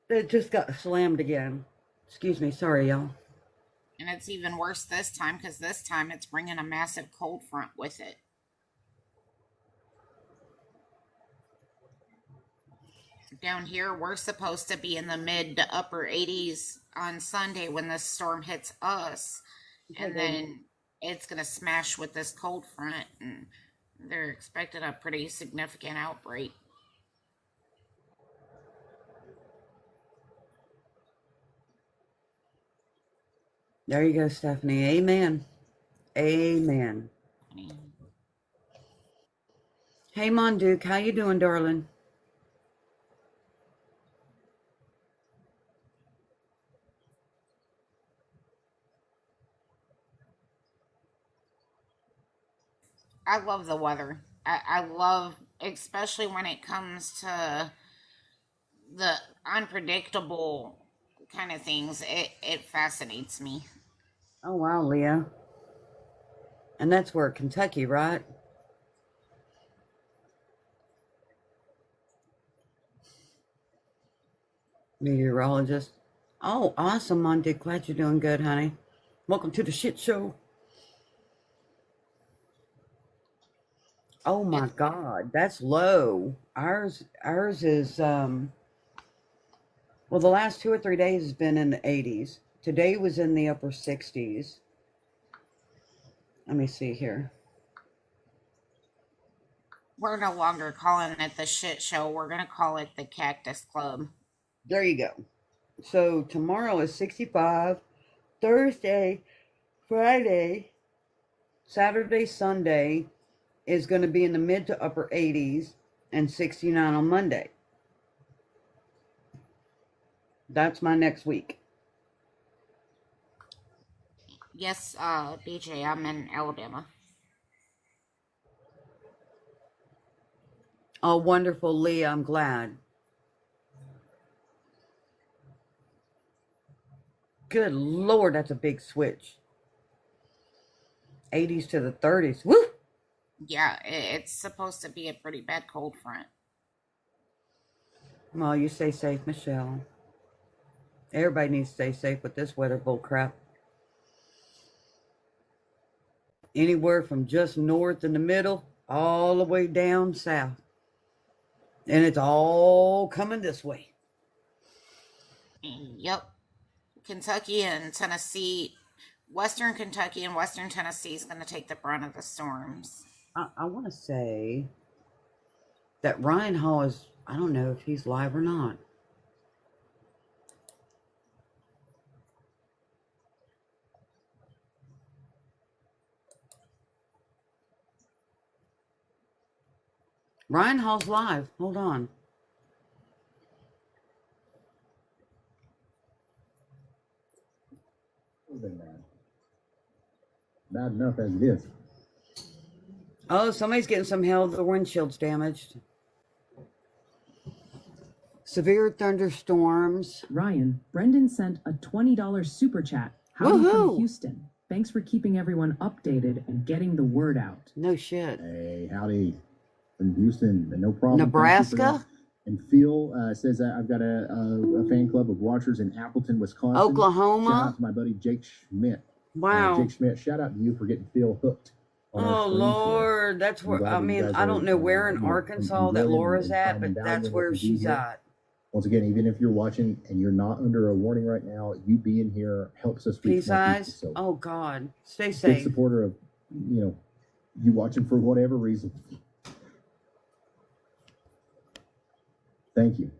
that just got slammed again. Excuse me, sorry, y'all. And it's even worse this time because this time it's bringing a massive cold front with it. Down here, we're supposed to be in the mid to upper 80s on Sunday when this storm hits us. Okay, And baby. then it's going to smash with this cold front. And they're expecting a pretty significant outbreak. There you go, Stephanie. Amen. Amen. I mean, Hey, Monduke, how you doing, darling? I love the weather. I love, especially when it comes to the unpredictable kind of things. It fascinates me. Oh, wow, Leah. And that's where Kentucky, right? Meteorologist. Oh, awesome, Monty. Glad you're doing good, honey. Welcome to the shit show. Oh my It, God, that's low. Ours is well, the last 2 or 3 days has been in the 80s. Today was in the upper 60s. Let me see here. we're no longer calling it the shit show. We're gonna call it the Cactus Club. There you go. So tomorrow is 65. Thursday, Friday, Saturday, Sunday is going to be in the mid to upper 80s and 69 on Monday. That's my next week. Yes, BJ, I'm in Alabama. Oh, wonderful, Leah. I'm glad. Good Lord, that's a big switch. 80s to the 30s. Woo! Yeah, it's supposed to be a pretty bad cold front. Well, you stay safe, Michelle. Everybody needs to stay safe with this weather bull crap. Anywhere from just north in the middle all the way down south. And it's all coming this way. Yep. Kentucky and Tennessee, Western Kentucky and Western Tennessee is going to take the brunt of the storms. I want to say that Ryan Hall is, I don't know if he's live or not. Ryan Hall's live. Hold on. Bad enough as it is. Oh, somebody's getting some hell. The windshield's damaged. Severe thunderstorms. Ryan, Brendan sent a $20 super chat. Howdy Woohoo! from Houston. Thanks for keeping everyone updated and getting the word out. No shit. Hey, howdy from Houston. No problem. Nebraska? And Phil says that I've got a fan club of watchers in Appleton, Wisconsin. Shout Oklahoma. out to my buddy Jake Schmidt. Wow. Jake Schmidt, shout out to you for getting Phil hooked. On our Oh, screens here. Lord. That's where, I mean, I don't know where in Arkansas that Laura's at, but that's where she's at. Once again, even if you're watching and you're not under a warning right now, you being here helps us reach Peace more people. eyes. So Oh, God. Stay big safe. supporter of, you watching for whatever reason. Thank you.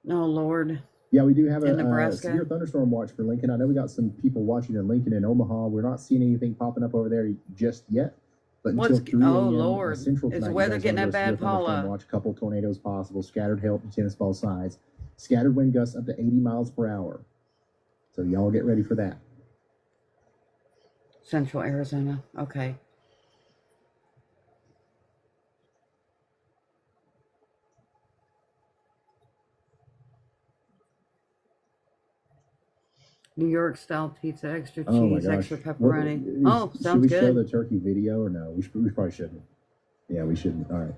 Oh, Lord. Yeah, we do have In a Nebraska? severe thunderstorm watch for Lincoln. I know we got some people watching in Lincoln and Omaha. We're not seeing anything popping up over there just yet. But until 3 a.m. Lord. Central Is tonight, the you weather guys getting have that a bad, severe thunderstorm Paula? watch, couple tornadoes possible, scattered hail from tennis ball size, scattered wind gusts up to 80 miles per hour. So y'all get ready for that. Central Arizona. Okay. New York style pizza, extra Oh my cheese, gosh. extra pepperoni. Oh, Should sounds we show good. the turkey video or no? We probably shouldn't. Yeah, we shouldn't. All right.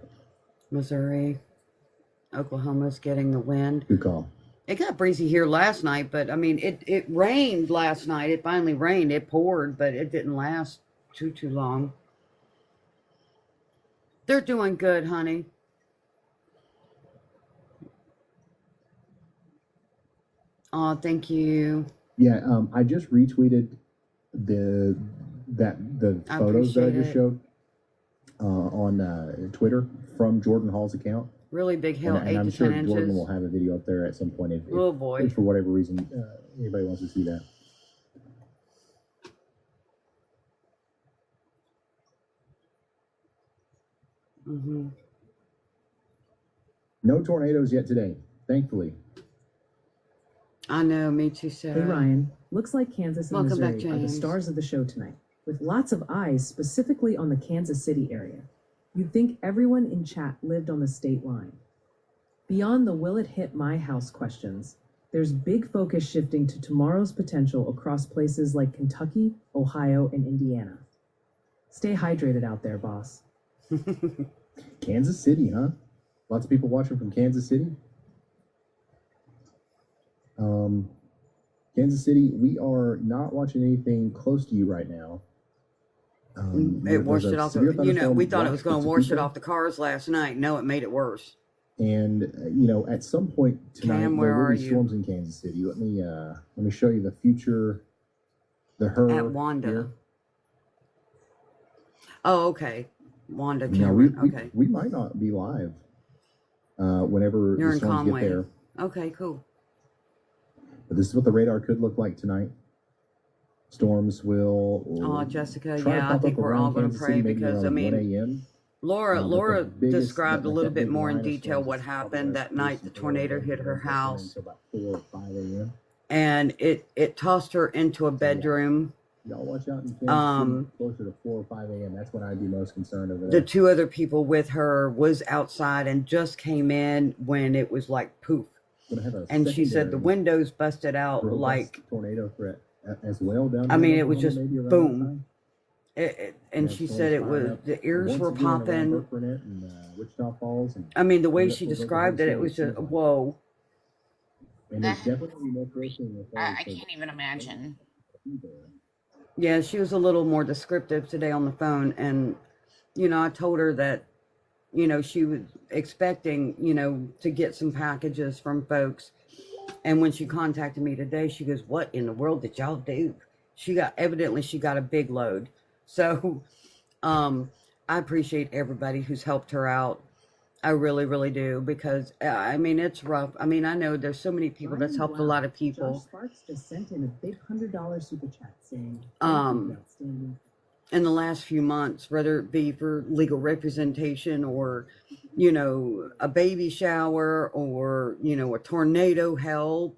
Missouri, Oklahoma's getting the wind. Good call. It got breezy here last night, but I mean, it rained last night. It finally rained. It poured, but it didn't last too long. They're doing good, honey. Oh, thank you. Yeah, I just retweeted the I photos that I appreciate just it. showed on Twitter from Jordan Hall's account. Really big hill, And 8 I'm to sure 10 Jordan inches. will have a video up there at some point Oh, boy. if for whatever reason anybody wants to see that. Mm-hmm. No tornadoes yet today, thankfully. I know, me too, Sarah. Hey Ryan, looks like Kansas and Welcome back, Missouri are the James. stars of the show tonight, with lots of eyes specifically on the Kansas City area. You'd think everyone in chat lived on the state line. Beyond the will it hit my house questions, There's big focus shifting to tomorrow's potential across places like Kentucky, Ohio, and Indiana. Stay hydrated out there, boss. Kansas City, huh? Lots of people watching from Kansas City. Kansas City, we are not watching anything close to you right now. It washed it off. We thought it was going to wash it Topeka. off the cars last night. No, it made it worse. And at some point tonight, Cam, there where will are be you? storms in Kansas City. Let me show you the future. At Wanda. here. Oh, okay. Wanda Now Cameron. Okay. we might not be live whenever You're the in storms Conway. get there. Okay, cool. But this is what the radar could look like tonight. Storms will. Oh, Jessica, try to yeah, I pop think up we're around all going to Kansas pray City, maybe because, around 1 I mean, a.m. Laura But the biggest, described a little that bit big more in line of detail storms what is probably happened that gonna night the tornado hit her house, until about 4 or 5 a.m. and it tossed her into a bedroom. Y'all watch out in Kansas Um, City closer to 4 or 5 a.m. That's when I'd be most concerned over The there. two other people with her was outside and just came in when it was like poof. Gonna have a And she said the secondary windows busted out robust like, tornado threat as well down I there mean, in it was Oklahoma, just maybe around that boom. time. And Yeah, she storms said it firing was, up the ears once were again around popping. Burkburnett and Wichita Falls. And I mean, the way coming up she towards described it, Oklahoma it was City, just, seems like. whoa. And there's definitely no person with I can't even imagine. Yeah, she was a little more descriptive today on the phone. And, I told her that, she was expecting, to get some packages from folks. And when she contacted me today, she goes, what in the world did y'all do? Evidently she got a big load. So, I appreciate everybody who's helped her out. I really, really do, because I mean, it's rough. I mean, I know there's so many people that's helped a lot of people. Josh Sparks just sent in a big $100 super chat saying, outstanding. In the last few months, whether it be for legal representation or, a baby shower or, a tornado help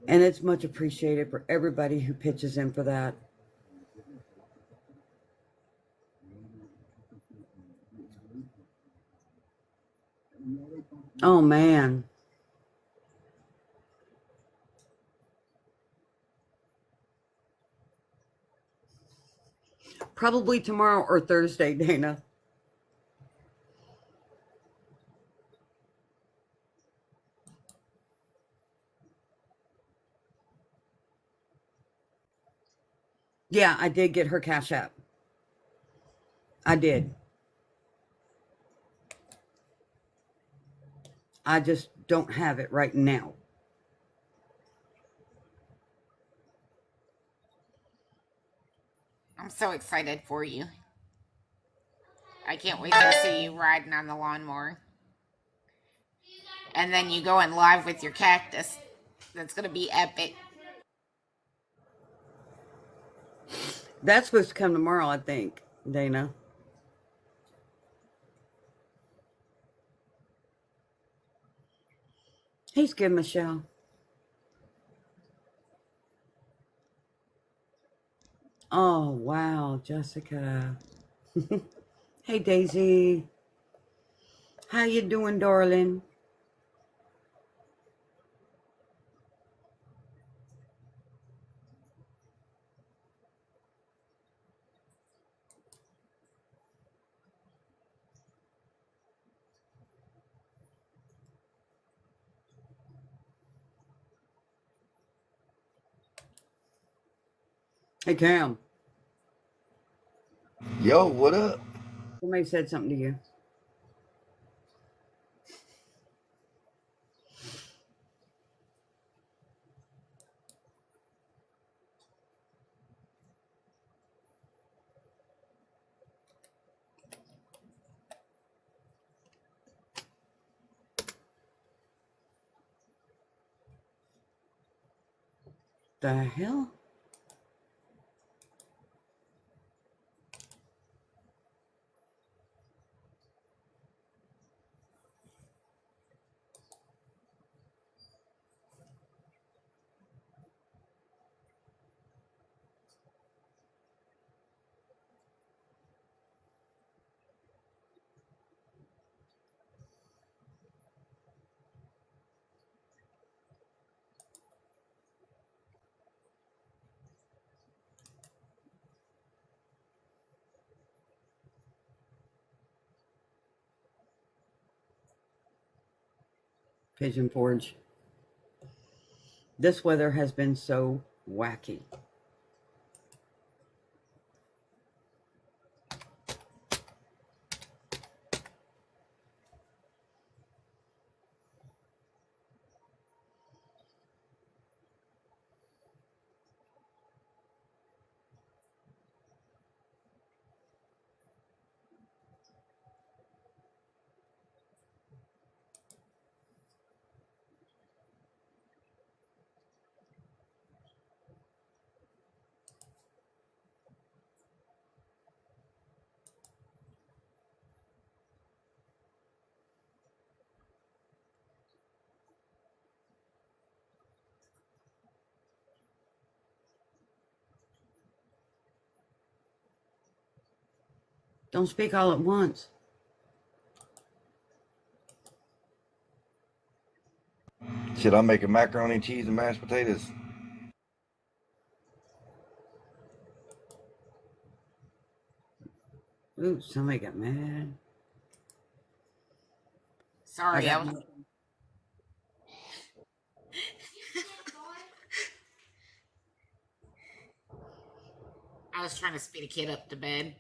and it's much appreciated for everybody who pitches in for that. Oh, man. Probably tomorrow or Thursday, Dana. Yeah, I did get her Cash App. I did. I just don't have it right now. I'm so excited for you. I can't wait to see you riding on the lawnmower. And then you going live with your cactus. That's going to be epic. That's supposed to come tomorrow, I think, Dana. He's good, Michelle. Oh, wow, Jessica. Hey, Daisy. How you doing, darling? Hey, Cam. Yo, what up? Somebody said something to you. The hell? Pigeon Forge. This weather has been so wacky. Don't speak all at once. Shit, I'm making macaroni, cheese, and mashed potatoes. Ooh, somebody got mad. Sorry, I was. I was trying to speed a kid up to bed.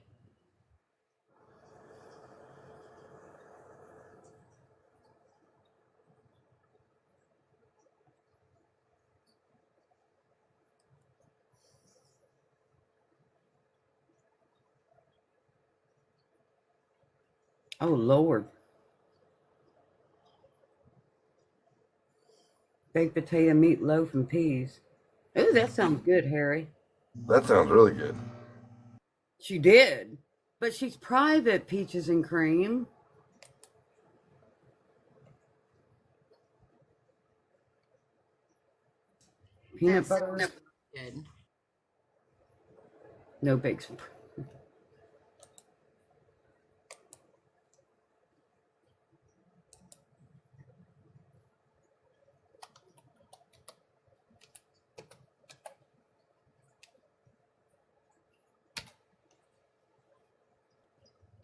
Oh, Lord. Baked potato, meatloaf, and peas. Ooh, that sounds good, Harry. That sounds really good. She did. But she's private, Peaches and Cream. Peanut That's butter. good. No bakes.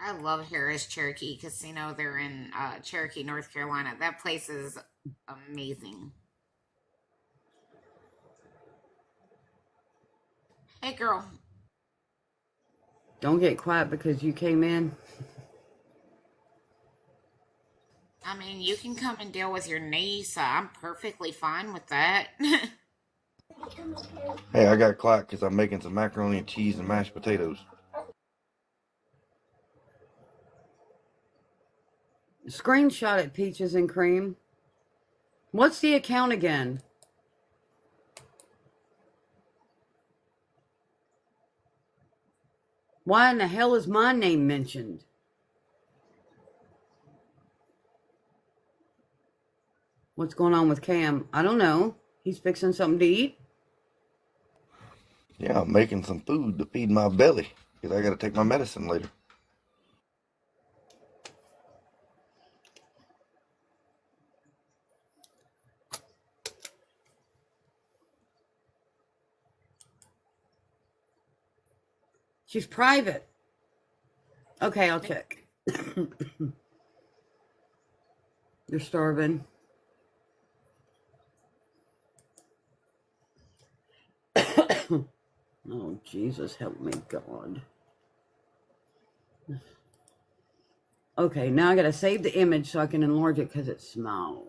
I love Harris Cherokee Casino. They're in Cherokee, North Carolina. That place is amazing. Hey, girl. Don't get quiet because you came in. I mean, you can come and deal with your niece. I'm perfectly fine with that. Hey, I got clock because I'm making some macaroni and cheese and mashed potatoes. Screenshot it, Peaches and Cream. What's the account again? Why in the hell is my name mentioned? What's going on with Cam? I don't know. He's fixing something to eat. Yeah, I'm making some food to feed my belly because I got to take my medicine later. She's private. Okay, I'll check. You're starving. Oh, Jesus, help me, God. Okay, now I gotta save the image so I can enlarge it because it's small.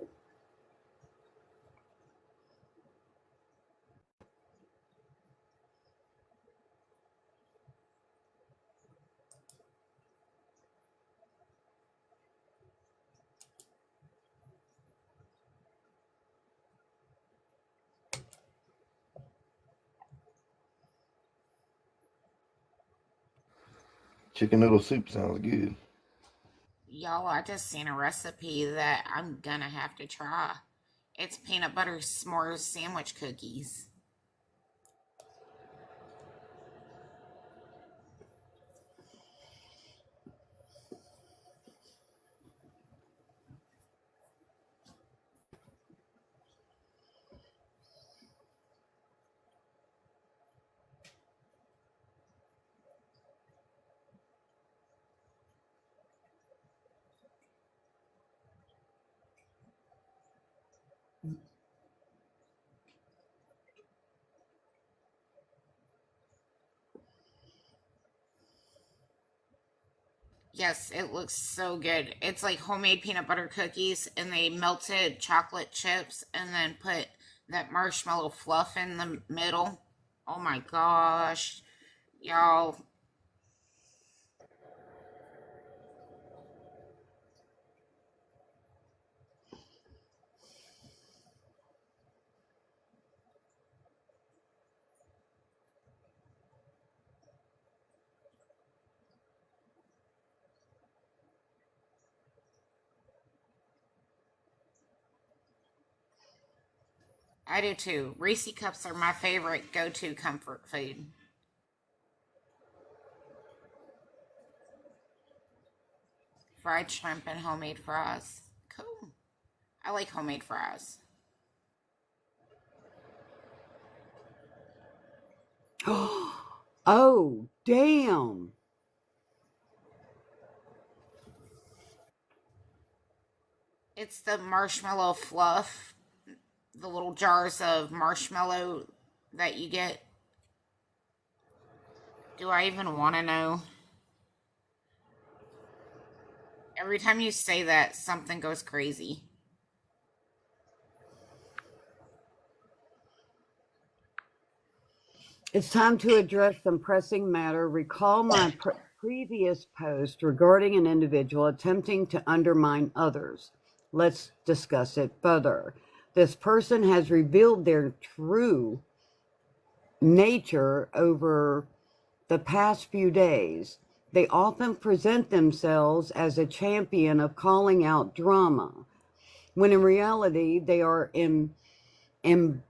Chicken noodle soup sounds good. Y'all, I just seen a recipe that I'm gonna have to try. It's peanut butter s'mores sandwich cookies. Yes, it looks so good. It's like homemade peanut butter cookies, and they melted chocolate chips and then put that marshmallow fluff in the middle. Oh my gosh, y'all. I do too. Reese cups are my favorite go to comfort food. Fried shrimp and homemade fries. Cool. I like homemade fries. Oh, damn. It's the marshmallow fluff, the little jars of marshmallow that you get. Do I even want to know? Every time you say that, something goes crazy. It's time to address some pressing matter. Recall my previous post regarding an individual attempting to undermine others. Let's discuss it further. This person has revealed their true nature over the past few days. They often present themselves as a champion of calling out drama, when in reality they are embodiment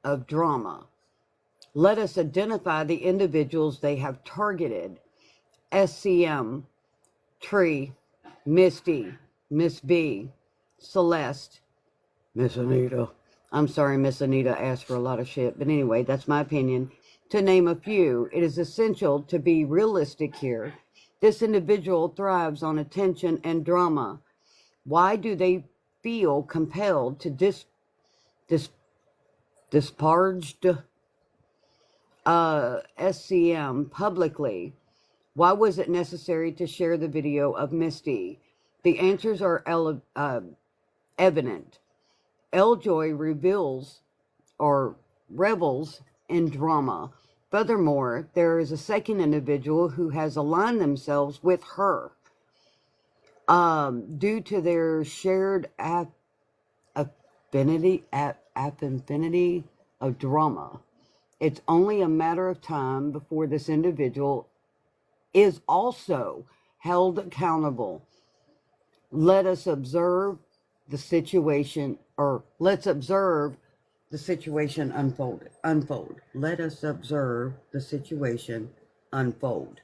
of drama. Let us identify the individuals they have targeted. SCM, Tree, Misty, Miss B, Celeste, Miss Anita. I'm sorry, Miss Anita asked for a lot of shit, but anyway, that's my opinion. To name a few, it is essential to be realistic here. This individual thrives on attention and drama. Why do they feel compelled to disparaged SCM publicly? Why was it necessary to share the video of Misty? The answers are evident. Ljoy reveals or revels in drama. Furthermore, there is a second individual who has aligned themselves with her due to their shared affinity of drama. It's only a matter of time before this individual is also held accountable. Let us observe the situation, or let's observe the situation unfold. Let us observe the situation unfold.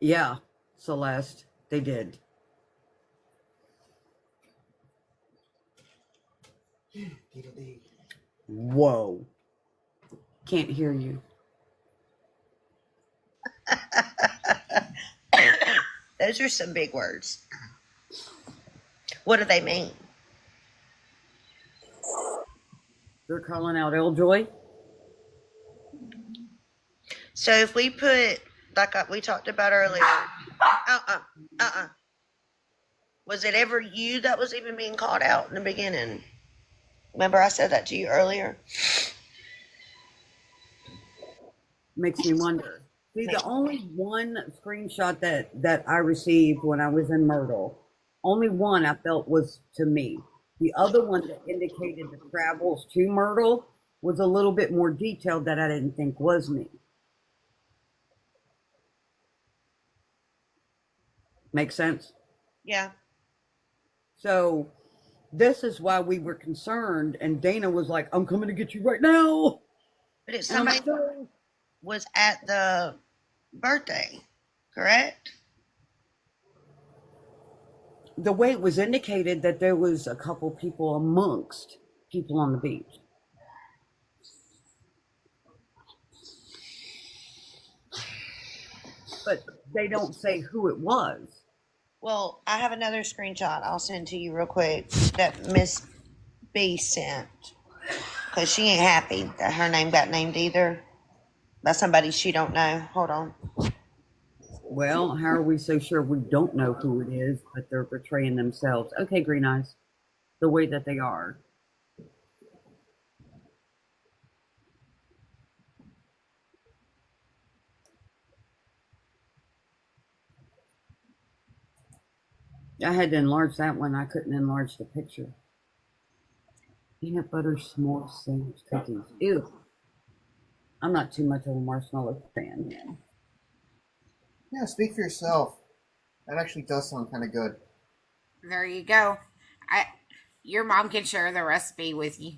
Yeah, Celeste, they did. Whoa. Can't hear you. Those are some big words. What do they mean? They're calling out Ljoy. So if we put, like we talked about earlier, was it ever you that was even being called out in the beginning? Remember I said that to you earlier? Makes me wonder. See, the only one screenshot that I received when I was in Myrtle, only one I felt was to me. The other one that indicated the travels to Myrtle was a little bit more detailed that I didn't think was me. Make sense? Yeah. So this is why we were concerned, and Dana was like, I'm coming to get you right now. But it's And I'm somebody like, "No." was at the birthday, correct? The way it was indicated that there was a couple people amongst people on the beach. But they don't say who it was. Well, I have another screenshot I'll send to you real quick that Miss B sent. Because she ain't happy that her name got named either by somebody she don't know. Hold on. Well, how are we so sure we don't know who it is, but they're portraying themselves? Okay, Green Eyes, the way that they are. I had to enlarge that one. I couldn't enlarge the picture. Peanut butter s'more sandwich cookies. Ew. I'm not too much of a marshmallow fan. Yeah, speak for yourself. That actually does sound kind of good. There you go. Your mom can share the recipe with you.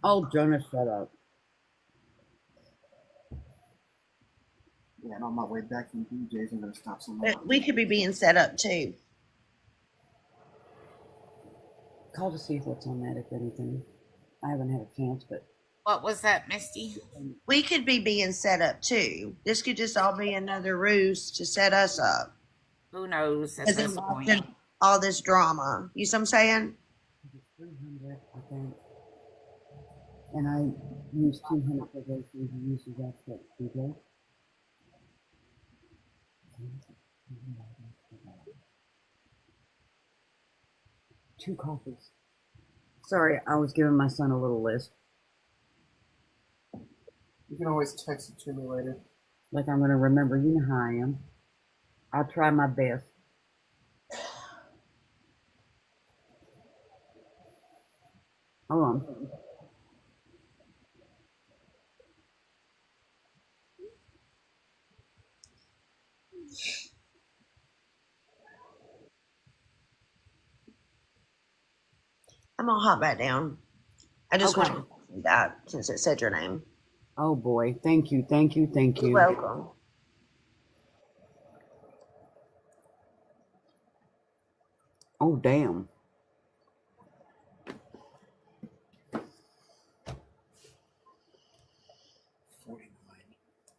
Oh, Jonah, shut up. Yeah, and on my way back from BJ's, I'm gonna stop somewhere. We could be being set up too. Call to see what's on that, if anything. I haven't had a chance, but What was that, Misty? We could be being set up too. This could just all be another ruse to set us up. Who knows at Because this they're point? watching all this drama. You see what I'm saying? it's 300, I think. And I used 200 for those things. I used the rest at BJ. Two coffees. Sorry, I was giving my son a little list. You can always text it to me later. Like I'm going to remember. You know how I am. I'll try my best. Hold on. I'm gonna hop back down. I just Okay. want to say that since it said your name. Oh boy. Thank you. Thank you. Thank You're you. welcome. Oh, damn.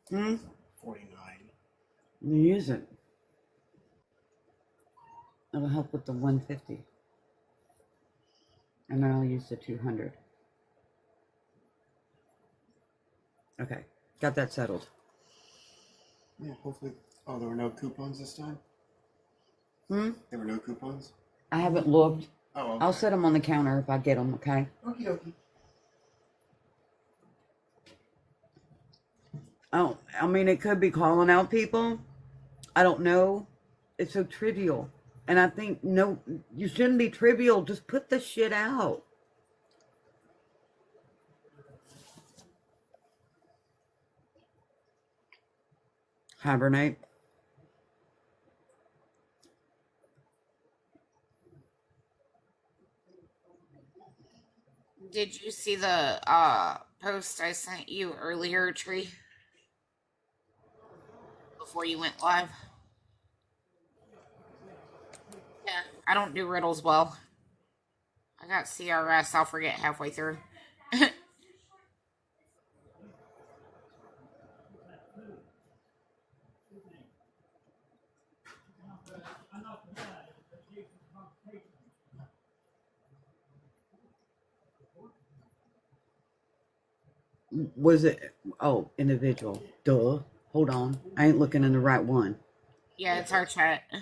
Hmm? 49. Use it. It'll help with the 150. And then I'll use the 200. Okay. Got that settled. Yeah, hopefully. Oh, there were no coupons this time? Hmm? There were no coupons? I haven't looked. Oh, okay. I'll set them on the counter if I get them, okay? Okie dokie. Oh, I mean, it could be calling out people. I don't know. It's so trivial. And I think, no, you shouldn't be trivial. Just put the shit out. Hibernate. Did you see the post I sent you earlier, Tree? Before you went live? Yeah. I don't do riddles well. I got CRS, I'll forget halfway through. Was it? Oh, individual. Duh. Hold on. I ain't looking in the right one. Yeah, it's our chat. I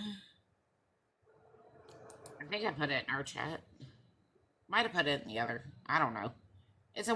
think I put it in our chat. Might have put it in the other. I don't know.